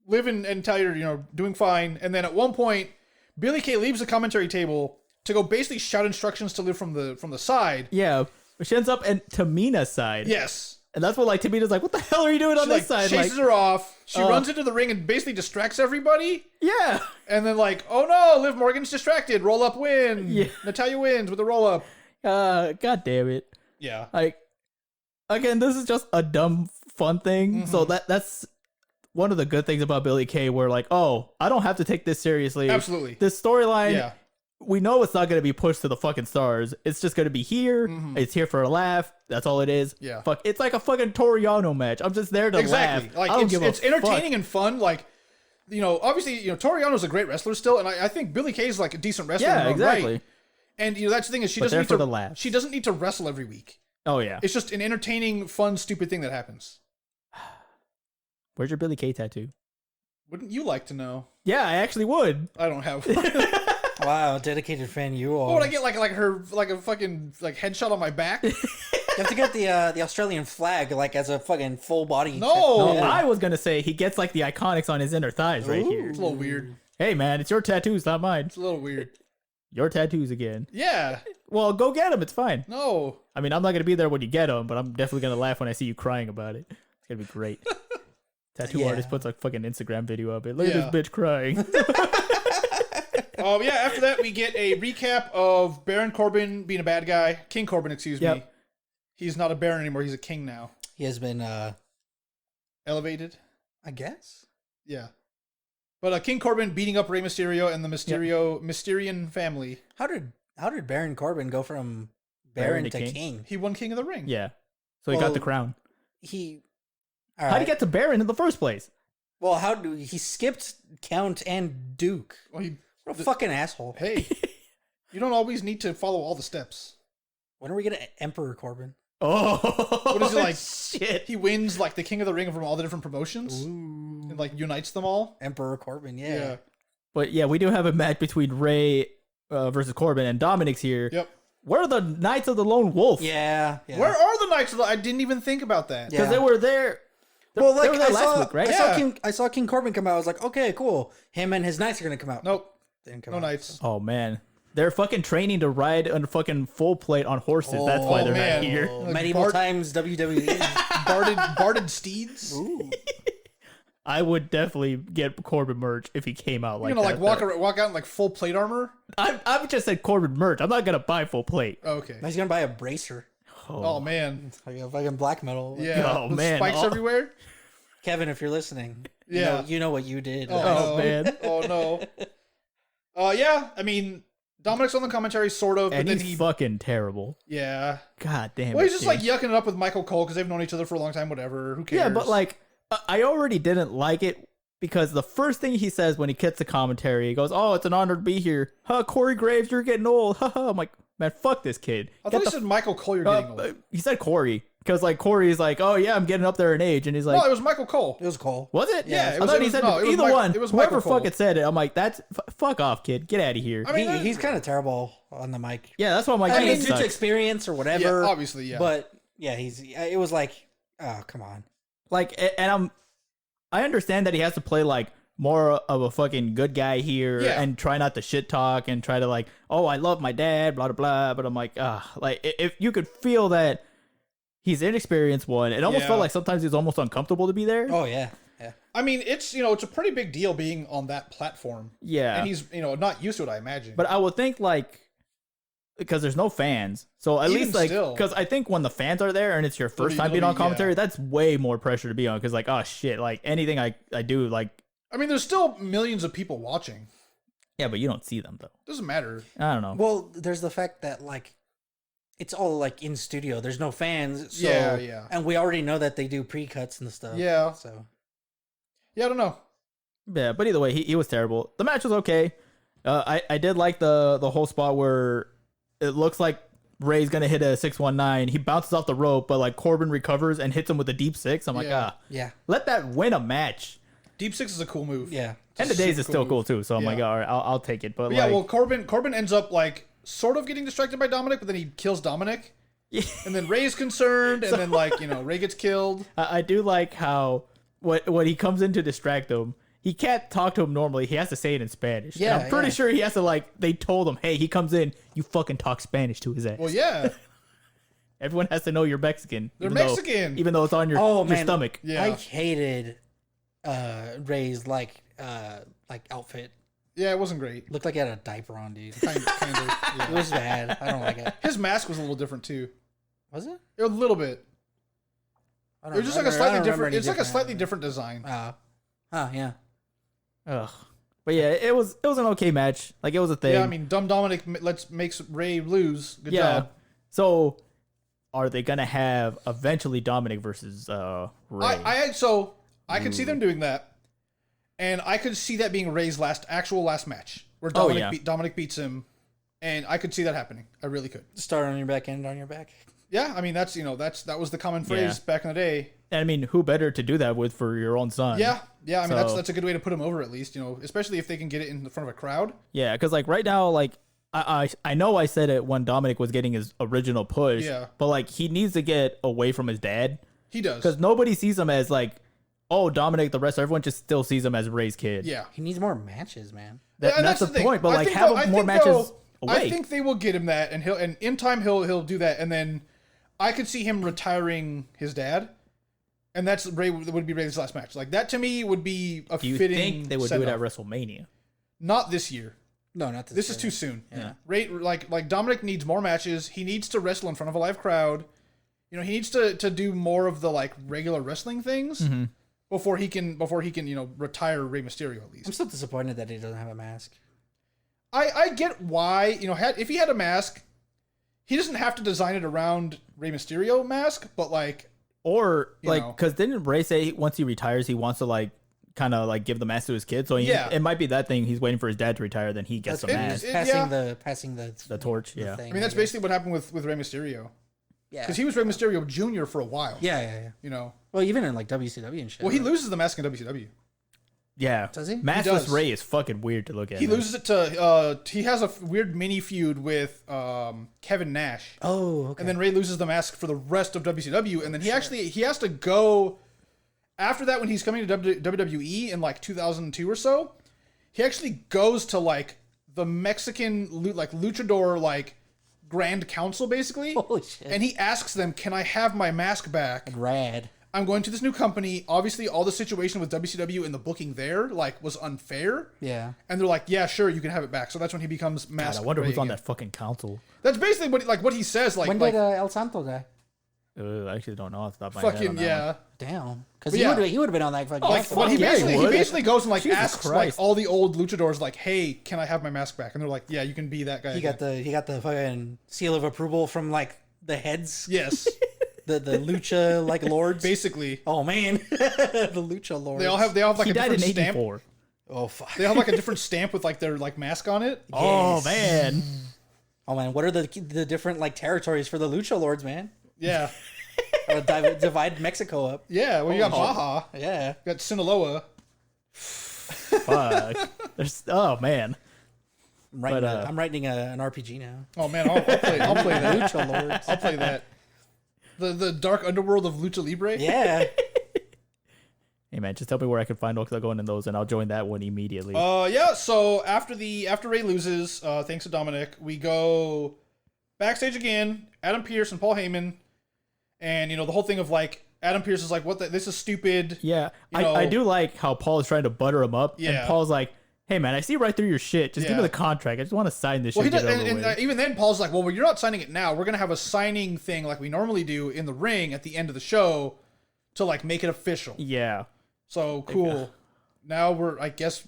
Liv and Natalya are doing fine, and then at one point, Billie Kay leaves the commentary table to go basically shout instructions to Liv from the side. Yeah. She ends up at Tamina's side. Yes. And that's what like Tamina's like, what the hell are you doing on She this side? chases Like, her off. She runs into the ring and basically distracts everybody. yeah. And then like, oh no, Liv Morgan's distracted. Roll up win. Yeah. Natalya wins with a roll up. God damn it. Yeah. Like, again, this is just a dumb fun thing. So that's one of the good things about Billie Kay, where like, oh, I don't have to take this seriously. Absolutely. This storyline, Yeah. we know it's not going to be pushed to the fucking stars. It's just going to be here. It's here for a laugh. That's all it is. Yeah. Fuck. It's like a fucking Toriano match. I'm just there to Exactly. laugh. Like I don't it's, give it's a entertaining fuck. and fun. Like, obviously, Toriano's a great wrestler still, and I think Billie Kay's like a decent wrestler. in her Yeah, own exactly. Right. And that's the thing is she But doesn't there need for to the laughs. she doesn't need to wrestle every week. Oh yeah. It's just an entertaining, fun, stupid thing that happens. Where's your Billie Kay tattoo? Wouldn't you like to know? Yeah, I actually would. I don't have. Wow, dedicated fan you are. What would I get? Like her like a fucking like headshot on my back? You have to get the Australian flag like as a fucking full body. No. No, I was gonna say he gets like the iconics on his inner thighs right here. It's a little weird. Hey man, it's your tattoos, not mine. It's a little weird. Your tattoos again. Yeah. Well, go get them. It's fine. No. I mean, I'm not gonna be there when you get them, but I'm definitely gonna laugh when I see you crying about it. It's gonna be great. Tattoo Yeah. artist puts a fucking Instagram video of it. Look Yeah. at this bitch crying. Yeah. After that, we get a recap of Baron Corbin being a bad guy. King Corbin, excuse me. Yep. He's not a Baron anymore. He's a king now. He has been, Elevated. I guess. Yeah. But King Corbin beating up Rey Mysterio and the Mysterian family. How did Baron Corbin go from Baron to King? He won King of the Ring. Yeah. So he got the crown. He. How'd he get to Baron in the first place? Well, he skipped Count and Duke? Well, What a fucking asshole. hey, you don't always need to follow all the steps. When are we gonna Emperor Corbin? Oh, What is it like? Shit. He wins like the King of the Ring from all the different promotions and like unites them all. Emperor Corbin, yeah. But yeah, we do have a match between Ray versus Corbin, and Dominik's here. Yep. Where are the Knights of the Lone Wolf? Yeah. Where are the Knights of the? I didn't even think about that. Because Yeah. they were there. Well, they like were there I last saw, week, right? I saw King Corbin come out. I was like, okay, cool. Him and his knights are gonna come out. Nope. Didn't come No out. Knights. Oh man, they're fucking training to ride on fucking full plate on horses. That's why they're man. not here. Oh, medieval times WWE. Barded steeds. Ooh. I would definitely get Corbin merch if he came out like You're gonna like that. walk out in like full plate armor. I've just said Corbin merch. I'm not gonna buy full plate. Okay. He's gonna buy a bracer. Oh man. Like a fucking black metal. Yeah. Oh, with man. Spikes Oh. everywhere. Kevin, if you're listening, Yeah. you know what you did. Oh, Oh, no. man. Oh no. Yeah. I mean, Dominik's on the commentary, sort of, And but then he's fucking terrible. yeah. God damn it. Well, he's just dude. like yucking it up with Michael Cole because they've known each other for a long time. Whatever, who cares? Yeah, but like, I already didn't like it because the first thing he says when he gets the commentary, he goes, "Oh, it's an honor to be here." Huh, Corey Graves, you're getting old. Haha. I'm like, man, fuck this kid. I thought he said Michael Cole, you're getting old. He said Corey because like Corey's like, "Oh yeah, I'm getting up there in age," and he's like, No, it was Michael Cole. It was Cole. "Was it?" Yeah, I thought he said it was either Michael- one. it was Whoever Michael Cole. fucking said it, I'm like, "That's fuck off, kid. Get out of here." I mean, He's kind of terrible on the mic. Yeah, that's what I'm like. I "Dude, mean, it it's sucks." experience or whatever. Yeah, obviously, yeah. But yeah, it was like, oh, come on. Like, and I understand that he has to play like more of a fucking good guy here Yeah. and try not to shit talk and try to like, oh, I love my dad, blah blah blah. But I'm like, like if you could feel that he's inexperienced one, it almost Yeah. felt like sometimes he's almost uncomfortable to be there. Oh yeah, yeah. I mean, it's it's a pretty big deal being on that platform. Yeah, And he's not used to it, I imagine. but I would think like because there's no fans, so at Even least like still. because I think when the fans are there and it's your first It'll time be- being on yeah. commentary, that's way more pressure to be on because like oh shit, like anything I do like I mean, there's still millions of people watching. yeah, but you don't see them though. Doesn't matter. I don't know. Well, there's the fact that like it's all like in studio. There's no fans. So, Yeah. And we already know that they do pre-cuts and stuff. Yeah. So Yeah, I don't know. Yeah, but either way, he was terrible. The match was okay. I did like the whole spot where it looks like Ray's gonna hit a 619. He bounces off the rope, but like Corbin recovers and hits him with a deep six. I'm like, Yeah. yeah, let that win a match. Deep Six is a cool move. yeah. And the It's a days super is still move. cool too. So I'm Yeah. like, all right, I'll take it. But But yeah, like, well, Corbin ends up like sort of getting distracted by Dominik, but then he kills Dominik. yeah. And then Ray's concerned, and then like Ray gets killed. I do like how when he comes in to distract him, he can't talk to him normally. He has to say it in Spanish. And Yeah, I'm pretty yeah. sure he has to like. They told him, hey, he comes in, you fucking talk Spanish to his ass. Well, yeah, Everyone has to know you're Mexican. They're even though- Mexican. even though it's on your Oh, your man. stomach. yeah, I hated Ray's like outfit. yeah. It wasn't great. Looked like he had a diaper on, dude. Kind of. It Yeah. was bad. I don't like it. His mask was a little different too. Was it? A little bit. I It don't was just I like a don't slightly remember different. any It's like a slightly different design. Yeah. Ugh. But yeah, it was an okay match. Like it was a thing. Yeah, I mean, dumb Dominik makes Ray lose. Good yeah. job. So are they gonna have eventually Dominik versus Ray? I could see them doing that, and I could see that being Ray's last match where Oh, Dominik yeah. Dominik beats him, and I could see that happening. I really could. Start on your back, end on your back. Yeah, I mean that was the common phrase Yeah. back in the day. And I mean, who better to do that with for your own son? Yeah, I mean So- that's a good way to put him over at least. Especially if they can get it in the front of a crowd. Yeah, because like right now, like I know I said it when Dominik was getting his original push. Yeah. But like he needs to get away from his dad He does. because nobody sees him as like, oh, Dominic the wrestler. Everyone just still sees him as Ray's kid. Yeah, He needs more matches, man. And That's the thing. point. But I like think have I more think matches I away. think they will get him that, and in time he'll do that, and then I could see him retiring his dad, and that's would be Ray's last match. Like that to me would be a Do you fitting. think they would do it send-off. at WrestleMania? Not this year. No, not This is too soon. Yeah. Ray, like Dominik needs more matches. He needs to wrestle in front of a live crowd. He needs to do more of the like regular wrestling things Mm-hmm. before he can retire Rey Mysterio at least. I'm still disappointed that he doesn't have a mask. I get why, if he had a mask, he doesn't have to design it around Rey Mysterio mask, but like, Or You like, know. because didn't Ray say once he retires, he wants to like kind of like give the mask to his kid? So Yeah. it might be that thing. He's waiting for his dad to retire, then he gets the That's- mask, passing the torch. Yeah. thing, I mean, that's guess. basically what happened with Rey Mysterio. Yeah. Because he was Rey Mysterio Jr. for a while. Yeah. You Well, even in like WCW and shit. Well, he right? loses the mask in WCW. Yeah. Does he? Maskless He does. Ray is fucking weird to look at. He man. loses it to, he has a weird mini feud with Kevin Nash. Oh, okay. And then Ray loses the mask for the rest of WCW. And then he has to go, after that when he's coming to WWE in like 2002 or so, he actually goes to like the Mexican like luchador like Grand Council basically. Holy shit. And he asks them, can I have my mask back? Rad. I'm going to this new company. Obviously, all the situation with WCW and the booking there like was unfair. Yeah. And they're like, yeah, sure, you can have it back. So that's when he becomes God, masked. I wonder Ray who's on again. that fucking council. That's basically what he says. Like, When did El Santo die? I actually don't know off the top of my head. Fucking on that yeah. one. Damn. Because Yeah. he would have been on that fucking. Like, episode. well, he yeah, he basically would. goes and like Jesus asks like Christ. all the old luchadors like, "Hey, can I have my mask back?" And they're like, "Yeah, you can be that guy." He got the fucking seal of approval from like the heads, yes, the lucha like lords. basically. Oh man, the lucha lords. They all have like He a died different in stamp. '84. Oh fuck. They have like a different stamp with like their like mask on it. Oh Yes. man. Oh man, what are the different like territories for the lucha lords, man? Yeah, Divide Mexico up. yeah. Well, you got Baja, Yeah. you got Sinaloa. Fuck. Oh man. I'm writing an RPG now. Oh man, I'll play that. Lucha lords. I'll play that. The dark underworld of Lucha Libre. Yeah. Hey man, just tell me where I can find Oxla going in those, and I'll join that one immediately. Yeah. So after Ray loses, thanks to Dominik, we go backstage again. Adam Pearce and Paul Heyman, and the whole thing of like Adam Pearce is like, "What? This is stupid." Yeah, You know- I do like how Paul is trying to butter him up, Yeah. and Paul's like, "Hey man, I see right through your shit. Just give me Yeah. the contract. I just want to sign this Well, shit." he and does, get it over with." even then, Paul's like, "Well, you're not signing it now. We're gonna have a signing thing like we normally do in the ring at the end of the show to like make it official." Yeah. So cool. Now I guess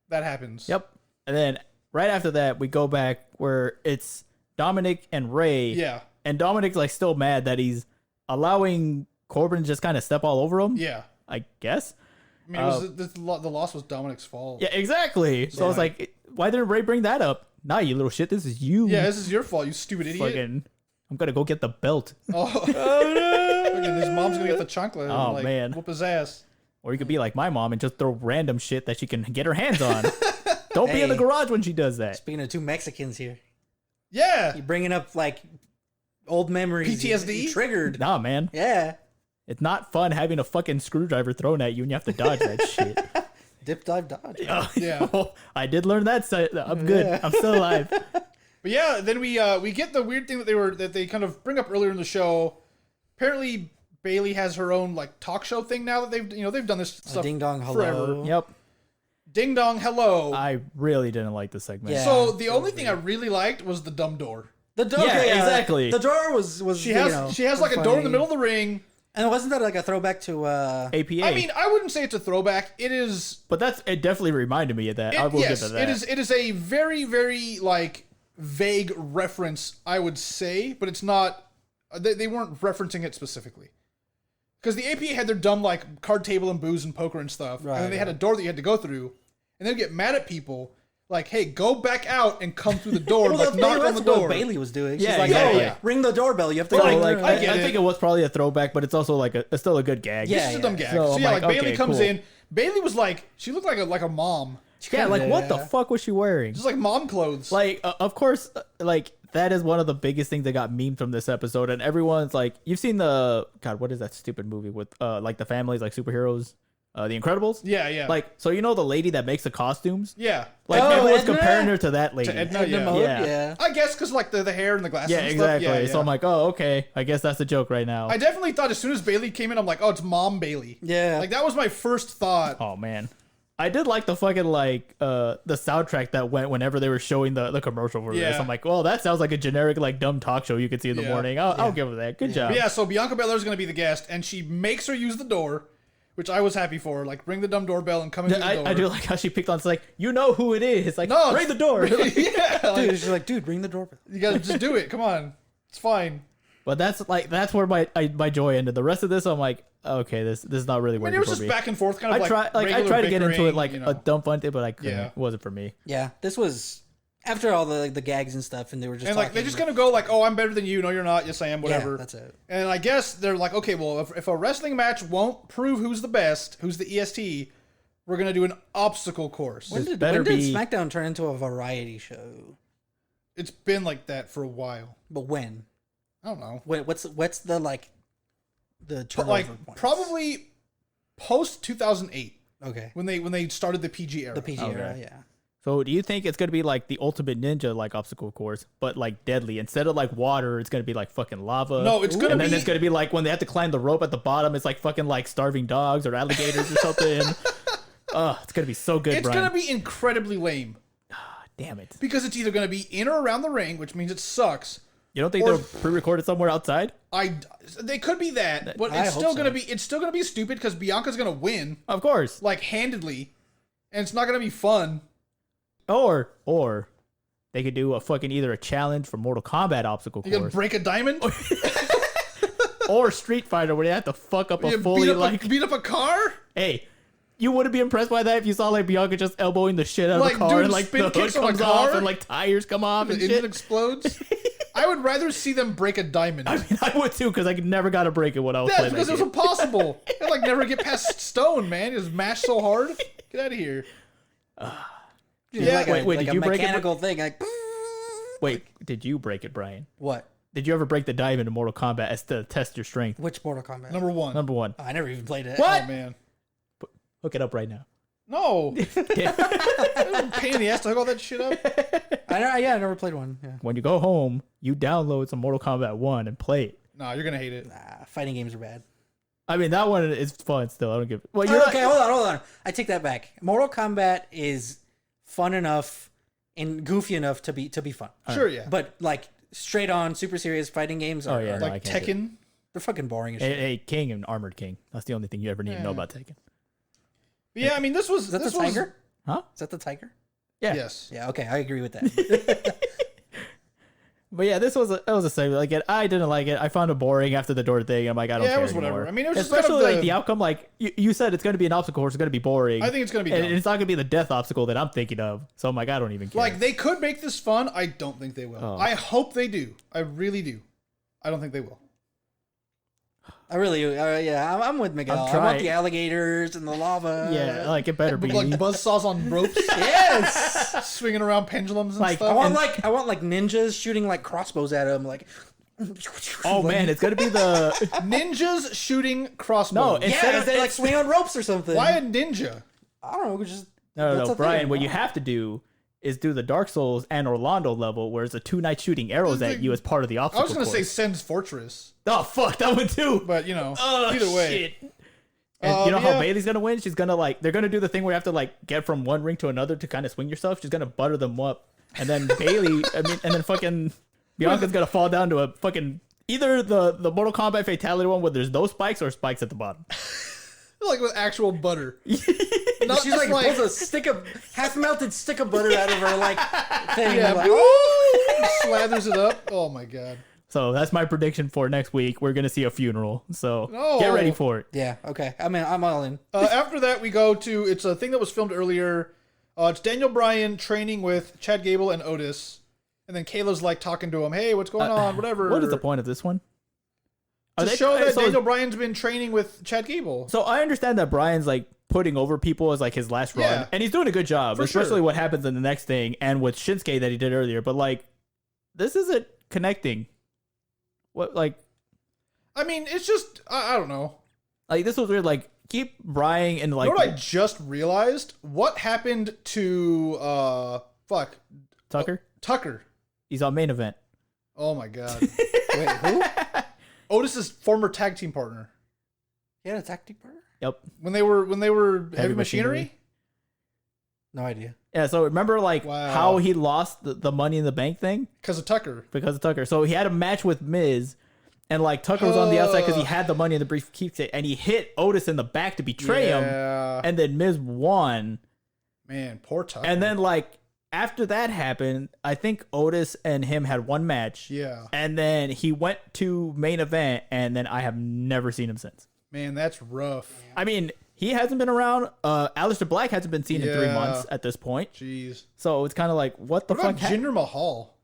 that happens. Yep. And then right after that, we go back where it's Dominik and Ray. Yeah. And Dominik's like still mad that he's allowing Corbin to just kind of step all over him. Yeah. I guess. I mean, the loss was Dominik's fault. Yeah, exactly. So I was like, why didn't Ray bring that up? Nah, you little shit. This is you. Yeah, this is your fault, you stupid idiot. Fucking, I'm gonna go get the belt. Oh no! Fucking his mom's gonna get the chancla and Oh, like man. whoop his ass. Or you could be like my mom and just throw random shit that she can get her hands on. Don't be in the Hey. garage when she does that. Speaking of two Mexicans here, Yeah. you bringing up like old memories. PTSD? You triggered. Nah, man. Yeah. It's not fun having a fucking screwdriver thrown at you and you have to dodge that shit. Dip, dive, dodge. Yeah. I did learn that. So I'm good. Yeah. I'm still alive. But yeah, then we get the weird thing that they kind of bring up earlier in the show. Apparently Bayley has her own like talk show thing now that they've done this stuff Ding dong, hello. forever. Yep. Ding dong hello. I really didn't like the segment. Yeah. So the only thing I really liked was the dumb door. The door. Yeah, exactly. The door was. She has like a door in the middle of the ring. And wasn't that like a throwback to? APA. I mean, I wouldn't say it's a throwback. It is. but it definitely reminded me of that. I will Yes, give it that. it is a very very like vague reference, I would say, but it's not. They weren't referencing it specifically. Because the APA had their dumb like card table and booze and poker and stuff, and then they had a door that you had to go through, and they'd get mad at people like, "Hey, go back out and come through the door, like knock on the door." What Bayley was doing. She's Yeah, like, exactly. "Oh, yeah, ring the doorbell. You have to So, go." like, I get I think it was probably a throwback, but it's also like it's still a good gag. Yeah. This is a dumb gag. So So, I'm yeah, like, like Bayley okay, comes cool. in. Bayley was like, she looked like a mom, Yeah, like what the Yeah. fuck was she wearing? just like mom clothes. Like, of course, like that is one of the biggest things that got memed from this episode, and everyone's like, you've seen what is that stupid movie with like the families, like superheroes, The Incredibles? yeah. Like, so you know the lady that makes the costumes? yeah. Like, Oh, everyone's Edna? comparing her to that lady. To Edna, Edna yeah. Mode, Yeah. yeah. I guess because like the hair and the glasses. Yeah, and exactly. Stuff. Yeah, So I'm like, oh, okay. I guess that's a joke right now. I definitely thought as soon as Bayley came in, I'm like, oh, it's Mom Bayley. Yeah. Like that was my first thought. Oh man, I did like the fucking like the soundtrack that went whenever they were showing the commercial for this. Yeah. I'm like, well, that sounds like a generic like dumb talk show you could see in the Yeah. morning. I'll give her that. Good job. But yeah, so Bianca Belair is going to be the guest, and she makes her use the door, which I was happy for. Like, ring the dumb doorbell and come into the door. I do like how she picked on. It's like, you know who it is. Like, No, ring the door. yeah, like, Dude, she's like, dude, ring the doorbell. you gotta just do it. Come on, it's fine. But that's where my joy ended. The rest of this, I'm like, okay, this is not really I mean, working it was for just me. back and forth, kind of I like tried to get into it like bickering, a dumb fun thing, but I couldn't. Yeah. It wasn't for me. Yeah, this was after all the gags and stuff, and they were just and like they talking- just gonna go like, oh, I'm better than you. No, you're not. Yes, I am. Whatever. Yeah, that's it. And I guess they're like, okay, well, if a wrestling match won't prove who's the best, who's the EST, we're gonna do an obstacle course. When did better be- SmackDown turn into a variety show? It's been like that for a while. But when? I don't know. What's the like the But turnover like points? probably post 2008 okay. when they started the PG era. The PG Okay. era, yeah. So do you think it's gonna be like the Ultimate Ninja like obstacle course, but like deadly? Instead of like water, it's gonna be like fucking lava. No, it's gonna and then be- it's gonna be like when they have to climb the rope at the bottom, it's like fucking like starving dogs or alligators or something. It's gonna be so good, It's Brian. gonna be incredibly lame Damn it. because it's either gonna be in or around the ring, which means it sucks, You don't think Or- they're pre-recorded somewhere outside? They could be that, but I it's hope still so. gonna be stupid because Bianca's gonna win Of course. like handedly, and it's not gonna be fun. Or they could do a fucking either a challenge for Mortal Kombat obstacle You gonna course break a diamond? or Street Fighter where they have to fuck up a You fully beat up a car? Hey, you wouldn't be impressed by that if you saw like Bianca just elbowing the shit out of Like, the car dude, and like spin the hood kicks on a comes off car? and like tires come off The and engine shit. explodes. I would rather see them break a diamond. I mean, I would too because I never got to break it when I was That's playing because that it was game. impossible. I'd like never get past stone, man. Just mash so hard. Get out of here. Yeah, like wait, a, wait, like did a you break it? mechanical thing. Like, Wait, did you break it, Brian? what? Did you ever break the diamond in Mortal Kombat as to test your strength? Which Mortal Kombat? Number one. Number one. Oh, I never even played it. What? Oh man. Hook it up right now. No. Yeah. Pain in the ass to hook all that shit up. I never played one. Yeah. When you go home, you download some Mortal Kombat 1 and play it. No, you're gonna hate it. Nah, fighting games are bad. I mean, that one is fun still. I don't give. Well, you're Oh, not- okay, hold on. I take that back. Mortal Kombat is fun enough and goofy enough to be fun. Sure, yeah. But like straight on super serious fighting games are, Oh, yeah, are- no, I Like can't do it. Tekken. they're fucking boring as Hey, shit. hey, King and Armored King. That's the only thing you ever need to know Yeah. about Tekken. But yeah, I mean, this was. Is that this the was, tiger? Huh? Is that the tiger? Yeah. Yes. Yeah, okay, I agree with that. But yeah, this was a segment. Like I didn't like it. I found it boring after the door thing. I'm like, I don't Yeah, it care was whatever. anymore. I mean, it was just kind especially of like the outcome. Like you said, it's going to be an obstacle course. It's going to be boring. I think it's gonna be and dumb. it's not going to be the death obstacle that I'm thinking of. So I'm like, I don't even care. Like they could make this fun. I don't think they will. Oh. I hope they do. I really do. I don't think they will. I really, yeah, I'm with Miguel. I want trying. the alligators and the lava. yeah, like it better be. Like buzzsaws on ropes, Yes. swinging around pendulums and Like, stuff. I want like ninjas shooting like crossbows at him. Like, Oh man, it's going to be the Ninjas shooting crossbows. No, it's- yeah, Instead of- they like swing on ropes or something. Why a ninja? I don't know. Just no, that's a Brian. thing. What you have to do is do the Dark Souls and Orlando level, where it's a 2 night shooting arrows at you as part of the I obstacle. was gonna say course. Sen's Fortress, Oh fuck, that one too. but you know, Oh, either way. shit. And you know yeah. how Bailey's gonna win? She's gonna they're gonna do the thing where you have to get from one ring to another to kind of swing yourself. She's gonna butter them up, and then Bailey, and then fucking Bianca's gonna fall down to a fucking either the Mortal Kombat Fatality one where there's no spikes or spikes at the bottom. Like with actual butter. Not she's just like pulls a stick of half melted stick of butter out of her like thing. yeah, and, like, slathers it up. Oh my god. So that's my prediction for next week. We're gonna see a funeral. So No. get ready for it. yeah, okay. I mean, I'm all in. After that, we go to it's a thing that was filmed earlier. It's Daniel Bryan training with Chad Gable and Otis, and then Kayla's like talking to him. Hey, what's going on? Whatever. What is the point of this one? To Are they- show that so- Daniel Bryan's been training with Chad Gable. So I understand that Brian's putting over people as his last run, Yeah. and he's doing a good job, For especially sure. what happens in the next thing and with Shinsuke that he did earlier. But this isn't connecting. What I mean, it's just I don't know. this was weird. Keep Brian and You know what I just realized? What happened to Tucker. Tucker? He's on main event. Oh my god. Wait, who? Otis's former tag team partner. He had a tactic partner? Yep. When they were heavy machinery? Machinery? No idea. Yeah. So remember Wow. how he lost the Money in the Bank thing Because of Tucker. because of Tucker. So he had a match with Miz. And Tucker was on the outside because he had the money in the briefcase, and he hit Otis in the back to betray him. Yeah. And then Miz won. Man, poor Tucker. And then after that happened, I think Otis and him had one match. Yeah. And then he went to main event, and then I have never seen him since. Man, that's rough. I mean, he hasn't been around. Aleister Black hasn't been seen in 3 Yeah. months at this point. Jeez. So it's kind of what the What fuck about happened? Jinder Mahal?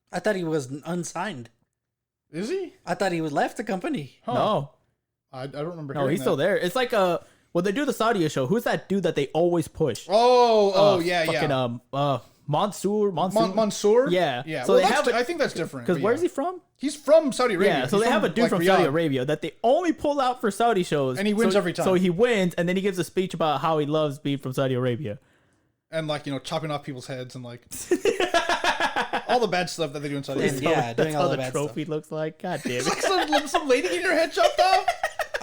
I thought he was unsigned. Is he? I thought he was left the company. Huh. No, I don't remember. no, hearing he's that. still there. It's when they do the Saudi show. Who's that dude that they always push? Yeah, fucking, yeah. Mansoor. Mansoor? Yeah. Yeah. So Well, they that's have I think that's different. because but where's yeah. he from? He's from Saudi Arabia. Yeah, so He's they have a dude from Riyadh. Saudi Arabia that they only pull out for Saudi shows, And he wins every time. So he wins, and then he gives a speech about how he loves being from Saudi Arabia. And chopping off people's heads and all the bad stuff that they do in Saudi Please, Arabia. yeah, That's doing how all the the bad trophy looks like. God damn it! Some lady getting her head chopped off.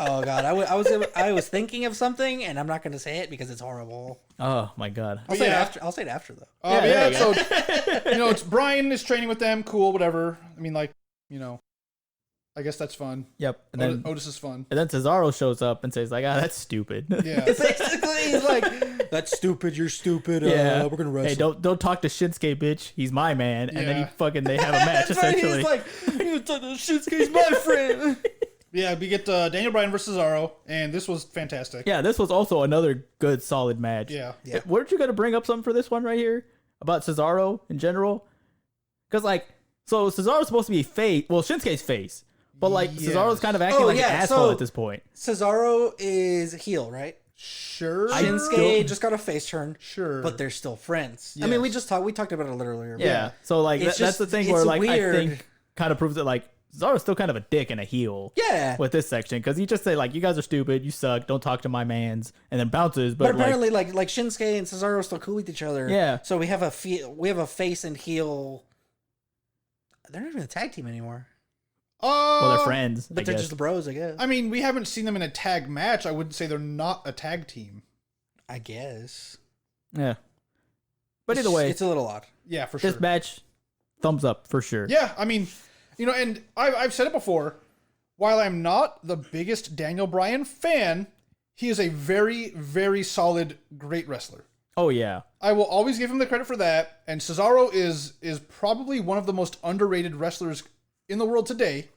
Oh god, I was thinking of something, and I'm not going to say it because it's horrible. Oh my god. I'll say it after. I'll say it after though. Yeah, so it's Bryan is training with them. Cool, whatever. I mean, like, I guess that's fun. Yep. And then Otis is fun. And then Cesaro shows up and says like, that's stupid. Yeah. Basically, he's like, "That's stupid. You're stupid. Yeah. We're gonna wrestle." Hey, don't talk to Shinsuke, bitch. He's my man. And then they have a match That's right, essentially. he's like, "You talk to Shinsuke's my friend." Yeah, we get Daniel Bryan versus Cesaro, and this was fantastic. Yeah, this was also another good, solid match. Yeah. Weren't you going to bring up something for this one right here? About Cesaro in general? Because, so Cesaro's supposed to be face. Well, Shinsuke's face. But, Cesaro's kind of acting like an asshole at this point. Cesaro is heel, right? Sure. Shinsuke just got a face turn. Sure. But they're still friends. Yes. I mean, we talked about it a little earlier. Yeah. So, that's the thing where, I weird. think kind of proves that, Cesaro's still kind of a dick and a heel. Yeah. With this section. Because he just say, you guys are stupid, you suck, don't talk to my mans, and then bounces. But apparently, like Shinsuke and Cesaro are still cool with each other. Yeah. So we have a face and heel. They're not even a tag team anymore. Well, they're friends. But they're just bros, I guess. I mean, we haven't seen them in a tag match. I wouldn't say they're not a tag team. I guess. Yeah. But either way, it's a little odd. Yeah, for sure. this match, thumbs up for sure. Yeah, I mean, and I've said it before. While I'm not the biggest Daniel Bryan fan, he is a very, very solid, great wrestler. Oh yeah. I will always give him the credit for that. And Cesaro is probably one of the most underrated wrestlers in the world today.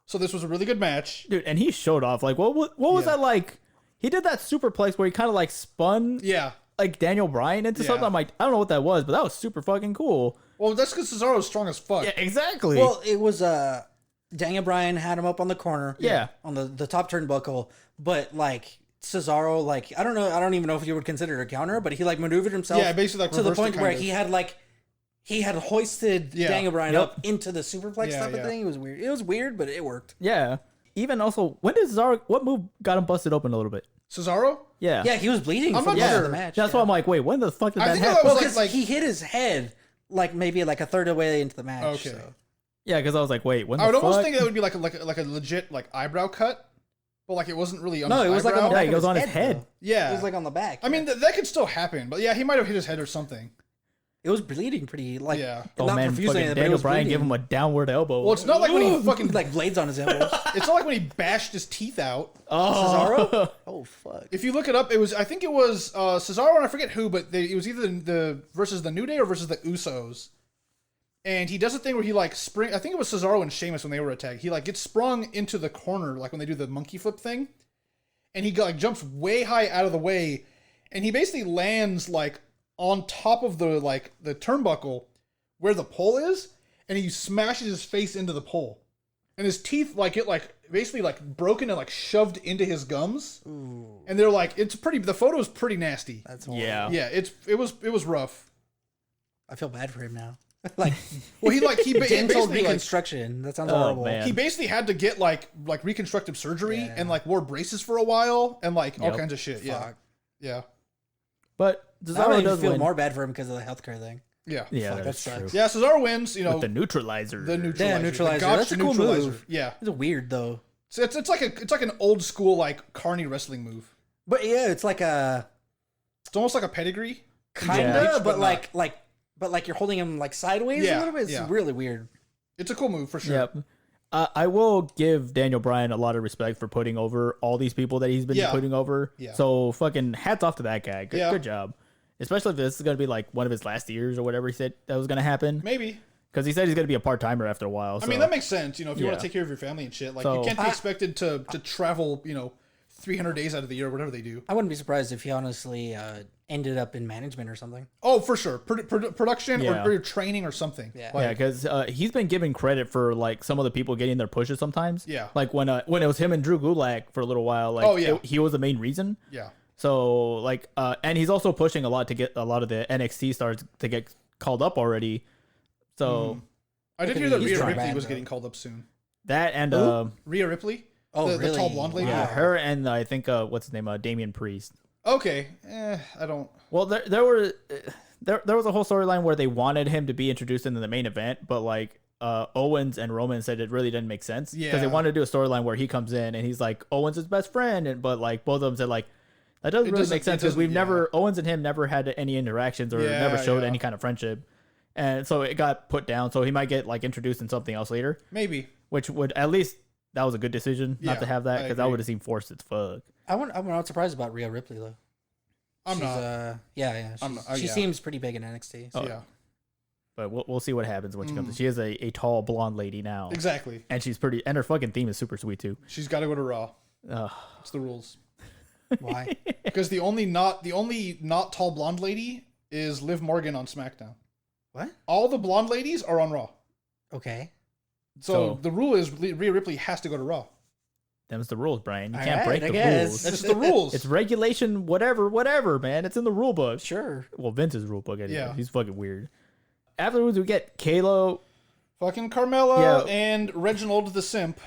So this was a really good match. Dude, and he showed off. What was that like? He did that superplex where he kind of spun Daniel Bryan into something. I'm like, I don't know what that was, but that was super fucking cool. Well, that's because Cesaro's strong as fuck. Yeah, exactly. Well, it was Daniel Bryan had him up on the corner. Yeah. On the top turnbuckle. But Cesaro, I don't know, I don't even know if you would consider it a counter, but he maneuvered himself basically to the reversed point it, where kind of. he had hoisted Daniel Bryan up into the superplex Yeah, type of thing. It was weird. It was weird, but it worked. Yeah. Even also, when did Cesaro? What move got him busted open a little bit? Cesaro? Yeah. Yeah, he was bleeding I'm from not the end sure. of the match. That's why I'm like, wait, when the fuck did I that think happen? that was Well, because like he hit his head maybe a third of the way into the match. Okay. So. Yeah, because I was like, wait, when the I would fuck? almost think that would be like a legit eyebrow cut, but it wasn't really on his No, it was eyebrow. on the back he of goes his on his head. head. Though. Yeah. It was on the back. I mean, that could still happen, but yeah, he might have hit his head or something. it was bleeding pretty Yeah. Oh not man, profusely, fucking but it Daniel was Bryan bleeding. gave him a downward elbow. Well, it's not like when he fucking blades on his elbows. it's not like when he bashed his teeth out. Cesaro? Oh fuck. If you look it up, I think it was Cesaro and I forget who, but it was either the versus the New Day or versus the Usos. And he does a thing where he spring. I think it was Cesaro and Sheamus when they were attacked. He gets sprung into the corner when they do the monkey flip thing, and he jumps way high out of the way, and he basically lands on top of the the turnbuckle where the pole is, and he smashes his face into the pole, and his teeth basically broken and shoved into his gums. Ooh. And they're it's pretty. The photo is pretty nasty. That's horrible. Yeah. It was rough. I feel bad for him now. Well, he dental basically reconstruction. That sounds horrible. man. he basically had to get reconstructive surgery and wore braces for a while and all kinds of shit. Yeah. Fuck. Yeah. But I don't Cesaro even does feel win. more bad for him because of the healthcare thing. Yeah. Yeah, Fuck, that's that true. sucks. Yeah, Cesaro wins, With the neutralizer. the neutralizer. Yeah, neutralizer. The gotcha That's a cool neutralizer. move. Yeah. It's weird though. So it's like an old school Carney wrestling move. But yeah, it's like a It's almost like a pedigree. kinda, Yeah. but not. like you're holding him sideways Yeah, a little bit. It's yeah. really weird. It's a cool move for sure. Yep. I will give Daniel Bryan a lot of respect for putting over all these people that he's been Yeah. putting over. Yeah. So fucking hats off to that guy. Good, Yeah. good job. Especially if this is going to be one of his last years or whatever he said that was going to happen. Maybe. Because he said he's going to be a part-timer after a while. So. I mean, that makes sense. If you want Yeah. to take care of your family and shit, So- you can't be expected to travel, 300 days out of the year, whatever they do. I wouldn't be surprised if he honestly ended up in management or something. Oh, for sure. Production Yeah. or training or something. Yeah. Yeah, because he's been given credit for some of the people getting their pushes sometimes. Yeah. When it was him and Drew Gulak for a little while. Oh, yeah. he was the main reason. Yeah. So and he's also pushing a lot to get a lot of the NXT stars to get called up already. So I did Look hear at that me, he's Rhea trying Ripley bad, was though. getting called up soon. that and Rhea Ripley? Oh, the really? tall blonde lady? yeah, Wow. her and I think what's his name, Damian Priest. Okay. I don't. Well, there was a whole storyline where they wanted him to be introduced into the main event, but Owens and Roman said it really didn't make sense because Yeah. they wanted to do a storyline where he comes in and he's like Owens' best friend, and but like both of them said like that doesn't really make sense because we've never Owens and him never had any interactions or never showed any kind of friendship, and so it got put down. So he might get like introduced in something else later, Maybe. which would at least that was a good decision not to have that because that would have seemed forced as fuck. I'm not surprised about Rhea Ripley though. I'm She's, not. Yeah. She seems pretty big in NXT. So. Yeah. But we'll see what happens when she comes in. She is a tall blonde lady now. Exactly. And she's pretty, and her fucking theme is super sweet too. She's got to go to Raw. It's the rules. Why? Because the only not tall blonde lady is Liv Morgan on SmackDown. What? All the blonde ladies are on Raw. Okay. So the rule is Rhea Ripley has to go to Raw. Them's the rules, Brian. You All can't right, break I the guess. rules. That's just the rules. It's regulation, whatever, man. It's in the rule book. Sure. Well, Vince's rule book, anyway. Yeah. He's fucking weird. Afterwards, we get Kalo. Fucking Carmella and Reginald the Simp.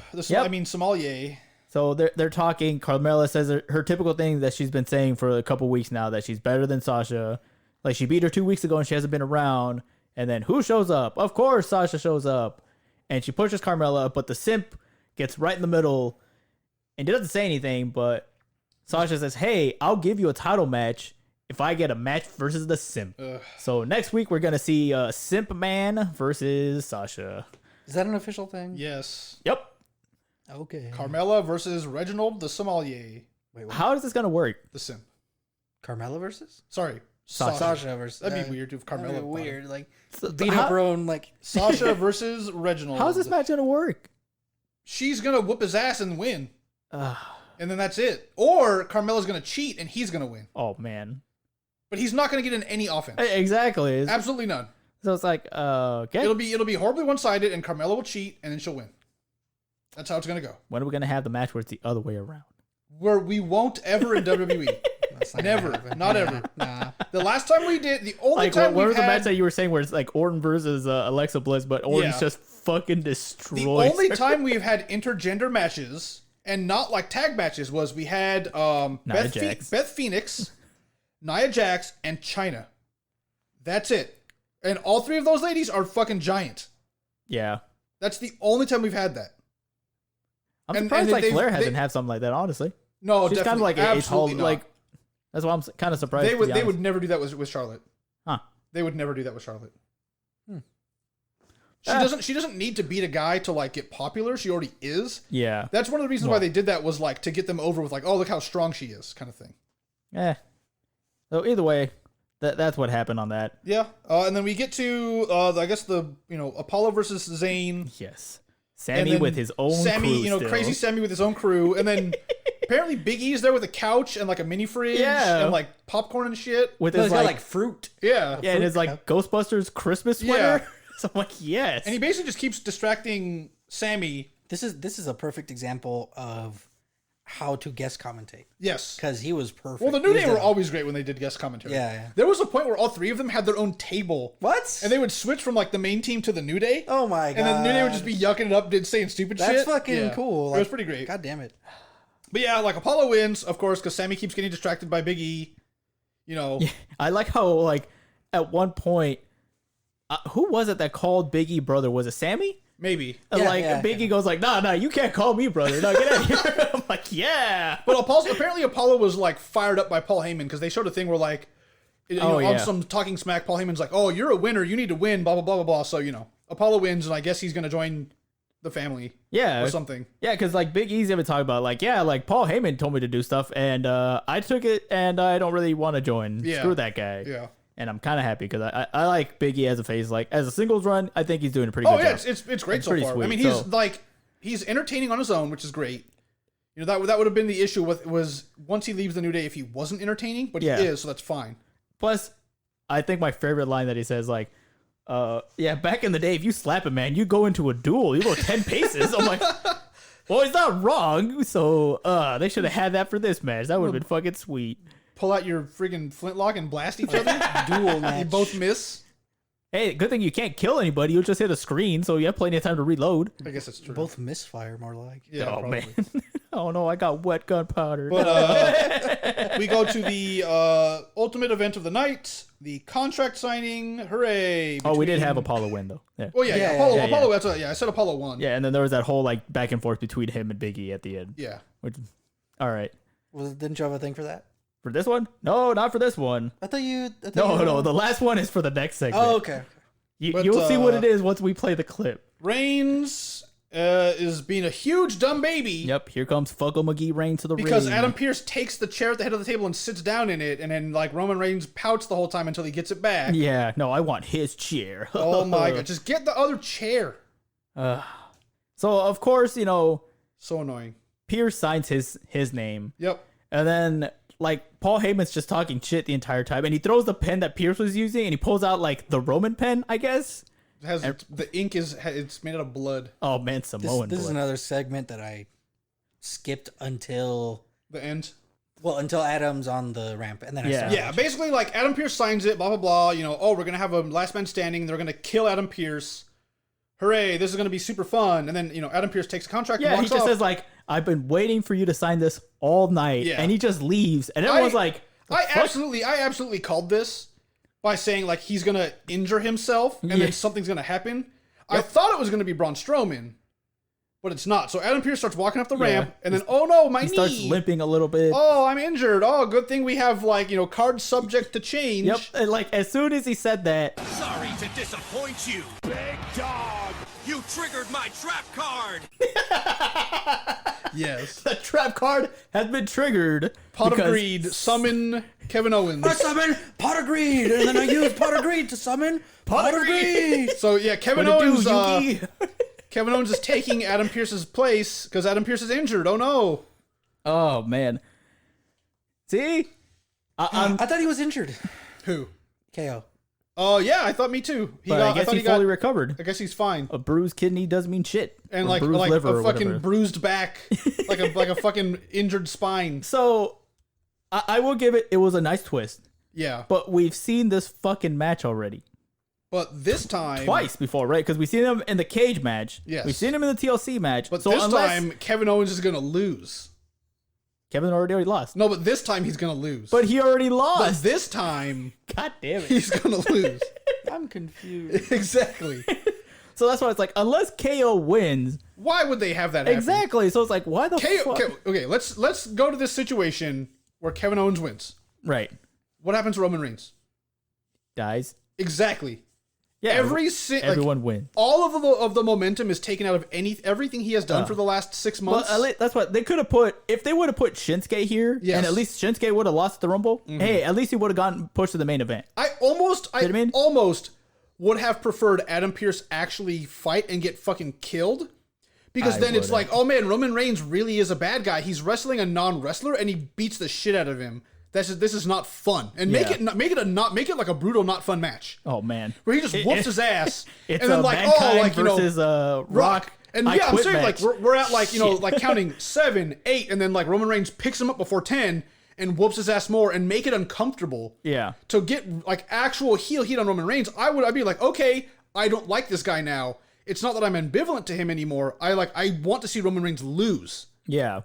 Sommelier. So they're talking. Carmella says her typical thing that she's been saying for a couple weeks now, that she's better than Sasha. Like, she beat her 2 weeks ago and she hasn't been around. And then who shows up? Of course, Sasha shows up. And she pushes Carmella, but the Simp gets right in the middle. And he doesn't say anything, but Sasha says, hey, I'll give you a title match if I get a match versus the Simp. Ugh. So next week, we're going to see Simp Man versus Sasha. Is that an official thing? Yes. Yep. Okay. Carmella versus Reginald the Sommelier. Wait, what? How is this going to work? The Simp. Carmella versus Sorry. Sasha versus. That'd be weird if Carmella. That'd be won. weird. Like So beat up her own like. Sasha versus Reginald. How's this match going to work? She's going to whoop his ass and win. Uh, And then that's it. Or Carmella's going to cheat and he's going to win. oh, man. But he's not going to get in any offense. Exactly. Absolutely none. So it's like, okay. It'll be horribly one-sided and Carmella will cheat and then she'll win. That's how it's going to go. When are we going to have the match where it's the other way around? Where we won't ever in WWE. That's not Never. gonna happen. Not Nah, ever. Nah. The last time we did, the only Like, time what we've was the had... match that you were saying where it's like Orton versus Alexa Bliss, but Orton's Yeah. just fucking destroys The only her? time we've had intergender matches and not like tag matches was we had Beth Phoenix, Nia Jax, and Chyna. That's it. And all three of those ladies are fucking giant. Yeah. That's the only time we've had that. I'm And- surprised and like they- Flair hasn't they- had something like that, honestly. No, She's definitely. kind of like a tall, Absolutely not. like, that's why I'm kind of surprised. They to would be they honest. would never do that with Charlotte. Huh. They would never do that with Charlotte. Hmm. She doesn't need to beat a guy to like get popular. She already is. Yeah. That's one of the reasons why they did that, was like to get them over with like, oh, look how strong she is, kind of thing. So either way, that's what happened on that. Yeah. And then we get to I guess the Apollo versus Zayn. Yes. And Sammy then with his own Sammy, crew still. crazy Sammy with his own crew, and then apparently Big E's there with a couch and like a mini fridge and like popcorn and shit. with No, his it's got like, like fruit. Yeah. yeah, and his like Ghostbusters Christmas sweater. Yeah. So I'm like, yes. And he basically just keeps distracting Sammy. This is a perfect example of how to guest commentate Yes. because he was perfect. Well, the New He was Day were the- always great when they did guest commentary. Yeah. There was a point where all three of them had their own table. What? And they would switch from like the main team to the New Day. Oh my god! And then the New Day would just be yucking it up, saying stupid shit. That's fucking Yeah. cool. It was pretty great. God damn it! But yeah, like Apollo wins, of course, because Sammy keeps getting distracted by Big E. I like how like at one point, who was it that called Big E brother? Was it Sammy? Maybe. And Yeah, like yeah, Big E goes like, nah, you can't call me brother. No, get out of here. I'm like, yeah. But apparently Apollo was like fired up by Paul Heyman because they showed a thing where like, on some Talking Smack, Paul Heyman's like, oh, you're a winner, you need to win, blah, blah, blah, blah, blah. So, Apollo wins, and I guess he's going to join the family Yeah. or something. Yeah, because like Big E's even talking about like, yeah, like Paul Heyman told me to do stuff, and I took it, and I don't really want to join. Yeah. Screw that guy. Yeah. And I'm kind of happy because I like Big E as a face. Like as a singles run, I think he's doing a pretty Oh, good yeah, job. it's great so pretty far. I sweet, mean, so- he's entertaining on his own, which is great. That would have been the issue was once he leaves the New Day if he wasn't entertaining, but he Yeah. is, so that's fine. Plus, I think my favorite line that he says like, yeah, back in the day, if you slap a man, you go into a duel. You go 10 paces. I'm like, well, he's not wrong. So they should have had that for this match. That would have been fucking sweet. Pull out your friggin' flintlock and blast each other. Dual You match. both miss. Hey, good thing you can't kill anybody. You'll just hit a screen, so you have plenty of time to reload. I guess it's true. Both misfire, more like. Yeah, Oh, probably. man. Oh, no, I got wet gunpowder. But we go to the ultimate event of the night, the contract signing. Hooray! Oh, we did between- have Apollo win, though. Yeah. Oh yeah, Yeah, Apollo. yeah, Apollo. That's what, I said Apollo won. Yeah, and then there was that whole, like, back and forth between him and Big E at the end. Yeah. Which, all right. Didn't you have a thing for that? For this one? No, not for this one. I thought you. No, the last one is for the next segment. Oh, okay. But, You'll see what it is once we play the clip. Reigns is being a huge dumb baby. Yep, here comes Fuckle McGee Reigns to the Because ring. Adam Pearce takes the chair at the head of the table and sits down in it, and then like Roman Reigns pouts the whole time until he gets it back. Yeah, no, I want his chair. Oh my god, just get the other chair. So, of course, you know, So annoying. Pearce signs his name. Yep. And then, like, Paul Heyman's just talking shit the entire time. And he throws the pen that Pearce was using, and he pulls out, like, the Roman pen, I guess. It has the ink it's made out of blood. Oh, man, Samoan This is blood. another segment that I skipped until The end. until Adam's on the ramp, and then I Yeah. started. Yeah, basically like Adam Pearce signs it, blah blah blah. You know, oh, we're gonna have a last man standing. They're gonna kill Adam Pearce. Hooray! This is gonna be super fun. And then you know, Adam Pearce takes a contract. Yeah, and he walks just off. says, like, I've been waiting for you to sign this all night. Yeah. And he just leaves. And everyone's like, I absolutely called this by saying like he's gonna injure himself and Yeah. then something's gonna happen. I thought it was gonna be Braun Strowman, but it's not. So Adam Pearce starts walking up the ramp, and then oh no, my he knee! starts limping a little bit. Oh, I'm injured. Oh, good thing we have like cards subject to change. Yep. And, like, as soon as he said that, Sorry to disappoint you. Big dog. You triggered my trap card. Yes. the trap card has been triggered. Pot of because- Greed, summon Kevin Owens. I summon Pot of Greed, and then I use Pot of Greed to summon Pot of Greed. So yeah, Kevin What it do, Owens. Yugi? Kevin Owens is taking Adam Pearce's place because Adam Pearce is injured. Oh no! Oh, man. See? I thought he was injured. Who? KO. Oh yeah, I thought me too. But I guess thought he fully recovered. I guess he's fine. A bruised kidney doesn't mean shit. And Or like bruised liver a or fucking whatever. bruised back, like a fucking injured spine. So, I will give it was a nice twist. Yeah, But we've seen this fucking match already. but this time Twice before, right? Because we've seen him in the cage match. Yes. We've seen him in the TLC match. But so this unless time Kevin Owens is gonna lose. Kevin already lost. No, but this time he's gonna lose. But he already But lost. this time God damn it. he's gonna lose. I'm confused. Exactly. So that's why it's like, unless KO wins. Why would they have that happen? Exactly. So it's like, why the KO, fuck? okay, let's go to this situation where Kevin Owens wins. Right. What happens to Roman Reigns? Dies. Exactly. Yeah. Everyone wins. All of the momentum is taken out of everything he has done for the last 6 Well, months. that's what they could have put. If they would have put Shinsuke here, Yes. and at least Shinsuke would have lost at the Rumble, hey, at least he would have gotten pushed to the main event. I almost what I mean? almost would have preferred Adam Pearce actually fight and get fucking killed. Because I then it's would've. like, oh man, Roman Reigns really is a bad guy. He's wrestling a non-wrestler and he beats the shit out of him. This is not fun. And make Yeah. it like a brutal, not fun match. Oh man, Where he just whoops his ass. It's and then a like, Mankind oh, like, versus Rock. And I yeah, I'm Quit saying match. like we're at like, Shit. like counting 7, 8, and then like Roman Reigns picks him up before 10 and whoops his ass more and make it uncomfortable. Yeah. To get like actual heel heat on Roman Reigns, I'd be like, okay, I don't like this guy now. It's not that I'm ambivalent to him anymore. I want to see Roman Reigns lose. Yeah.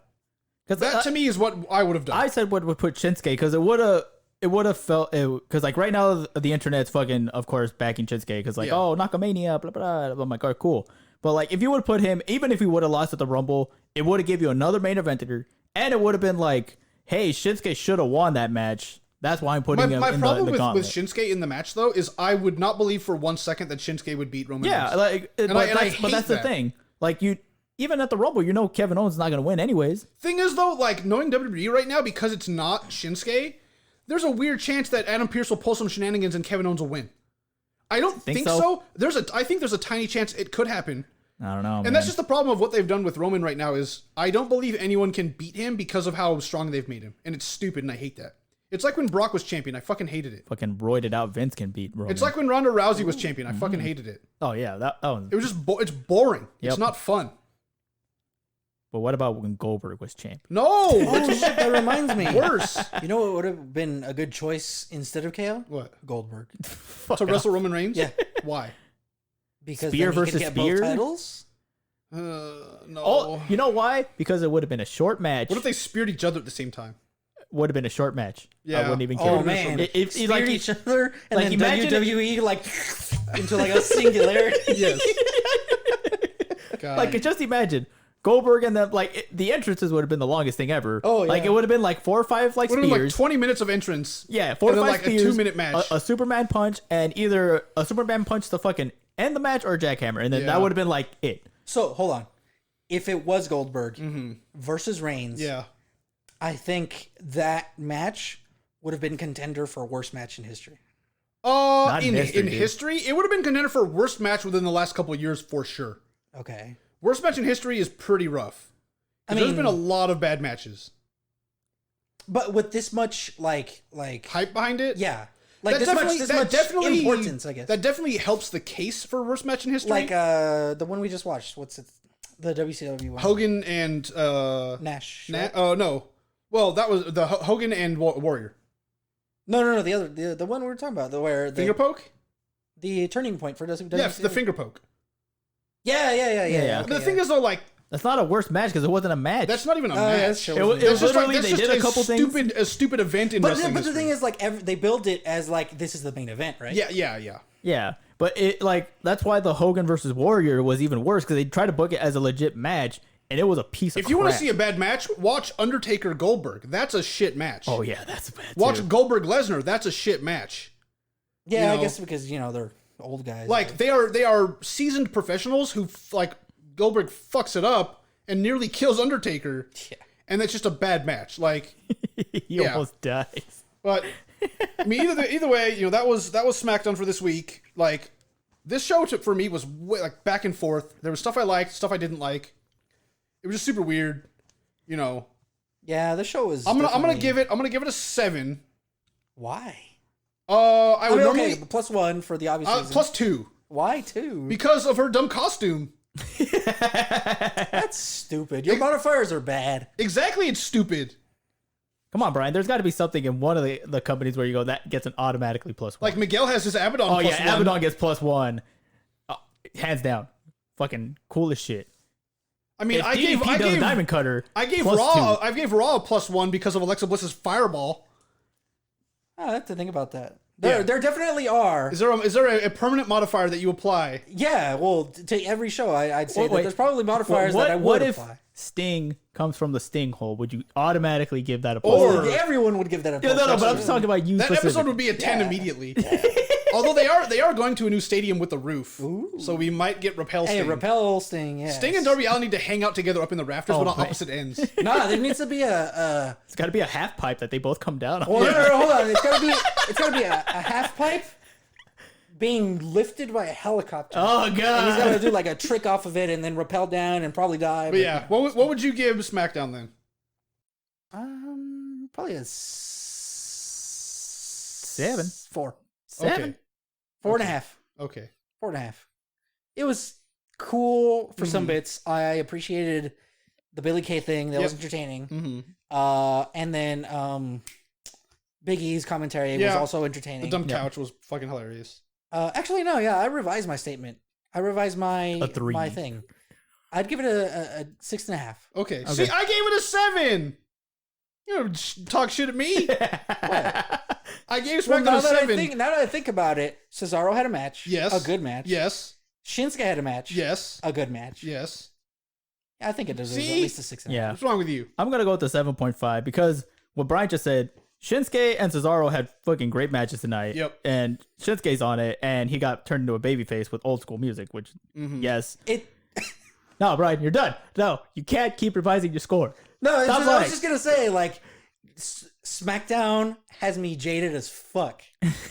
Because That to me is what I would have done. I said would put Shinsuke because it would have felt because like right now the internet's fucking of course backing Shinsuke because like Yeah. oh Nakamania blah blah blah. I'm like, all right, cool. But like if you would have put him, even if he would have lost at the Rumble, it would have give you another main eventer, and it would have been like, hey, Shinsuke should have won that match. That's why I'm putting him my in problem the with gauntlet. Shinsuke in the match though is I would not believe for 1 second that Shinsuke would beat Roman Yeah, Reigns. like I but hate that's the that. thing. Like you even at the Rumble, you know Kevin Owens is not gonna win anyways. Thing is though, like knowing WWE right now because it's not Shinsuke, there's a weird chance that Adam Pearce will pull some shenanigans and Kevin Owens will win. I don't think so. I think there's a tiny chance it could happen. I don't know. And that's just the problem of what they've done with Roman right now is I don't believe anyone can beat him because of how strong they've made him. And it's stupid and I hate that. It's like when Brock was champion. I fucking hated it. fucking roided out Vince can beat Roman. It's like when Ronda Rousey was champion. I fucking hated it. oh yeah, that oh. It was just it's boring. Yep. It's not fun. But what about when Goldberg was champ? No, Oh shit, that reminds me. worse. You know what would have been a good choice instead of KO? What? Goldberg. To wrestle Roman Reigns? Yeah. Why? Because Spear then he versus could get spear? both titles. No. Oh, you know why? Because it would have been a short match. What if they speared each other at the same time? Would have been a short match. Yeah. I wouldn't even care. Oh man, If speared like each other and like, then imagine WWE like into like a singularity. Yes. God. like just imagine Goldberg and the entrances would have been the longest thing ever. Oh, Like yeah. it would have been like 4 or 5 would have been spears. like 20 minutes of entrance. Yeah, 4 or and 5 then, like, spears. a 2-minute match. A Superman punch, and either a Superman punch to fucking end the match or a jackhammer, and then Yeah. that would have been like it. So hold on, if it was Goldberg versus Reigns, Yeah. I think that match would have been contender for worst match in history. Not In in history, dude. history, it would have been contender for worst match within the last couple of years for sure. Okay, Worst match in history is pretty rough. I There's mean, been a lot of bad matches. but with this much like Hype behind it? yeah, like this much importance, I guess. That definitely helps the case for worst match in history. Like the one we just watched. What's it? The WCW one. Hogan and Nash. Oh no. Well, that was the Hogan and Warrior. No. The other the one we were talking about. Where Finger poke? the turning point for WCW. Yeah, the finger poke. Yeah. Yeah. Okay, The thing is though, like, That's not a worst match because it wasn't a match. that's not even a yeah, match. that's true. It was That's just literally that's they just did a couple things. a stupid event in wrestling. But the history. thing is, like, they build it as like this is the main event, right? Yeah. Yeah, but it that's why the Hogan versus Warrior was even worse because they tried to book it as a legit match and it was a piece of If you want to crap. see a bad match, watch Undertaker Goldberg. That's a shit match. Oh yeah, that's bad. Watch too. Goldberg Lesnar. That's a shit match. Yeah, You I know. guess because they're old guys. Like they are seasoned professionals who like Goldberg fucks it up and nearly kills Undertaker. Yeah. And that's just a bad match. Like, he yeah. almost dies. but I mean, either way, that was SmackDown for this week. Like, this show for me was like back and forth. There was stuff I liked, stuff I didn't like. It was just super weird. yeah, the show is. I'm gonna definitely- give it a 7. Why? I would normally okay, +1 for the obvious reason. +2 Why 2? because of her dumb costume. That's stupid. Your modifiers are bad. Exactly, it's stupid. Come on, Brian. There's got to be something in one of the companies where you go that gets an automatically +1. Like Miguel has his Abaddon. oh +1. yeah, Abaddon gets +1. Hands down, fucking cool as shit. I mean, If I DDP does a gave Diamond Cutter. I gave +2. Raw a +1 because of Alexa Bliss's Fireball. I have to think about that. Yeah. There definitely are. Is there a permanent modifier that you apply? Yeah, well, to every show, I'd say Wait, that there's probably modifiers what, that I what would if apply. Sting comes from the Sting hole? Would you automatically give that a Or- +1? Everyone would give that a Yeah, no, plus. but I'm just talking about you. That episode specifically. would be a 10 Yeah. immediately. Although they are going to a new stadium with a roof, so we might get Repel Sting. Hey, repel Sting, yeah. Sting and Darby Allin need to hang out together up in the rafters, Oh, but on man. opposite ends. Nah, there needs to be a. It's got to be a half pipe that they both come down on. Well, no, hold on. It's gotta be a half pipe being lifted by a helicopter. Oh And he's god. got to do like a trick off of it and then rappel down and probably die. But yeah, what would you give SmackDown then? Probably a 7. 4. 7. Okay. 4.5. Okay. 4.5. It was cool for Mm-hmm. some bits. I appreciated the Billie Kay thing. That was Yep. entertaining. Mm-hmm. And then Big E's commentary was Yeah. also entertaining. The dumb couch was fucking hilarious. Actually, no, yeah, I revised my statement. I revised my A 3. my thing. I'd give it a 6.5. Okay. See, I gave it a 7. You don't talk shit at me. I gave Well, SmackDown now a that 7. now that I think about it, Cesaro had a match. Yes. A good match. Yes. Shinsuke had a match. Yes. A good match. Yes. Yeah, I think it deserves See? at least a 6.5. Yeah. What's wrong with you? I'm gonna go with the 7.5 because what Brian just said. Shinsuke and Cesaro had fucking great matches tonight. Yep. And Shinsuke's on it, and he got turned into a babyface with old school music, which, Mm-hmm. yes. It No, Brian, you're done. No, you can't keep revising your score. No, it's Stop just, I was lying. just gonna say, like, SmackDown has me jaded as fuck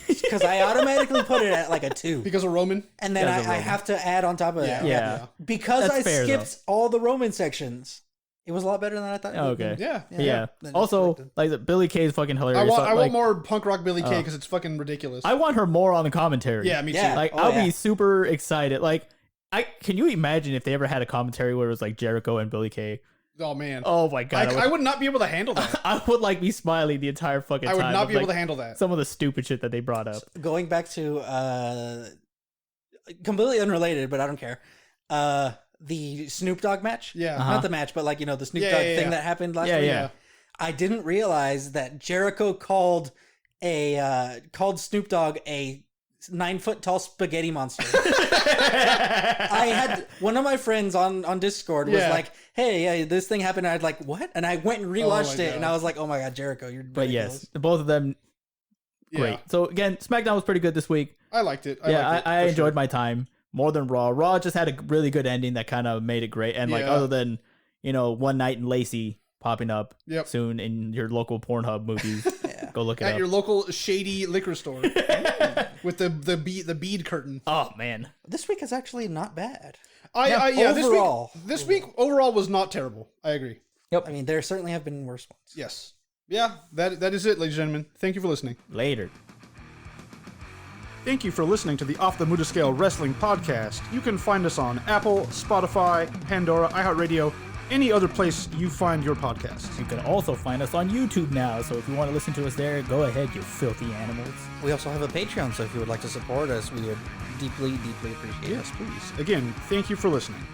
because I automatically put it at like a 2, Because of Roman? and then Because of I Roman. have to add on top of that. Yeah. Because That's I fair, skipped all the Roman sections. It was a lot better than I thought. it would be. Okay. Yeah. Yeah. Then Also, it's like, the Billie Kay is fucking hilarious. I want Like, more punk rock Billie Kay because it's fucking ridiculous. I want her more on the commentary. yeah, me Yeah. too. Like, Oh, I'll yeah. be super excited. Like, can you imagine if they ever had a commentary where it was like Jericho and Billie Kay? Oh man. Oh my god. I would not be able to handle that. I would like be smiling the entire fucking I time. would not of, be able like, to handle that. some of the stupid shit that they brought up. Going back to completely unrelated, but I don't care. The Snoop Dogg match. Yeah. Not the match, but like, you know, the Snoop Dogg thing that happened last week. Yeah. I didn't realize that Jericho called Snoop Dogg a 9-foot tall spaghetti monster. I had one of my friends on Discord was like, "Hey, this thing happened." And I'd like, "What?" And I went and rewatched it, and I was like, "Oh my god, Jericho, you're." But ridiculous. yes, both of them great. Yeah. So again, SmackDown was pretty good this week. I liked it. I enjoyed my time more than Raw. Raw just had a really good ending that kind of made it great. And like other than, you know, One Night in Lacey popping up soon in your local Pornhub movies. Go look it up. At your local shady liquor store with the bead curtain. Oh man. This week is actually not bad. Overall. This week overall was not terrible. I agree. Yep. I mean, there certainly have been worse ones. Yes. Yeah, that is it, ladies and gentlemen. Thank you for listening. Later. Thank you for listening to the Off the Muda Scale Wrestling Podcast. You can find us on Apple, Spotify, Pandora, iHeartRadio, any other place you find your podcasts. You can also find us on YouTube now, so if you want to listen to us there, go ahead, you filthy animals. We also have a Patreon, so if you would like to support us, we would deeply, deeply appreciate it. Yes, please. Again, thank you for listening.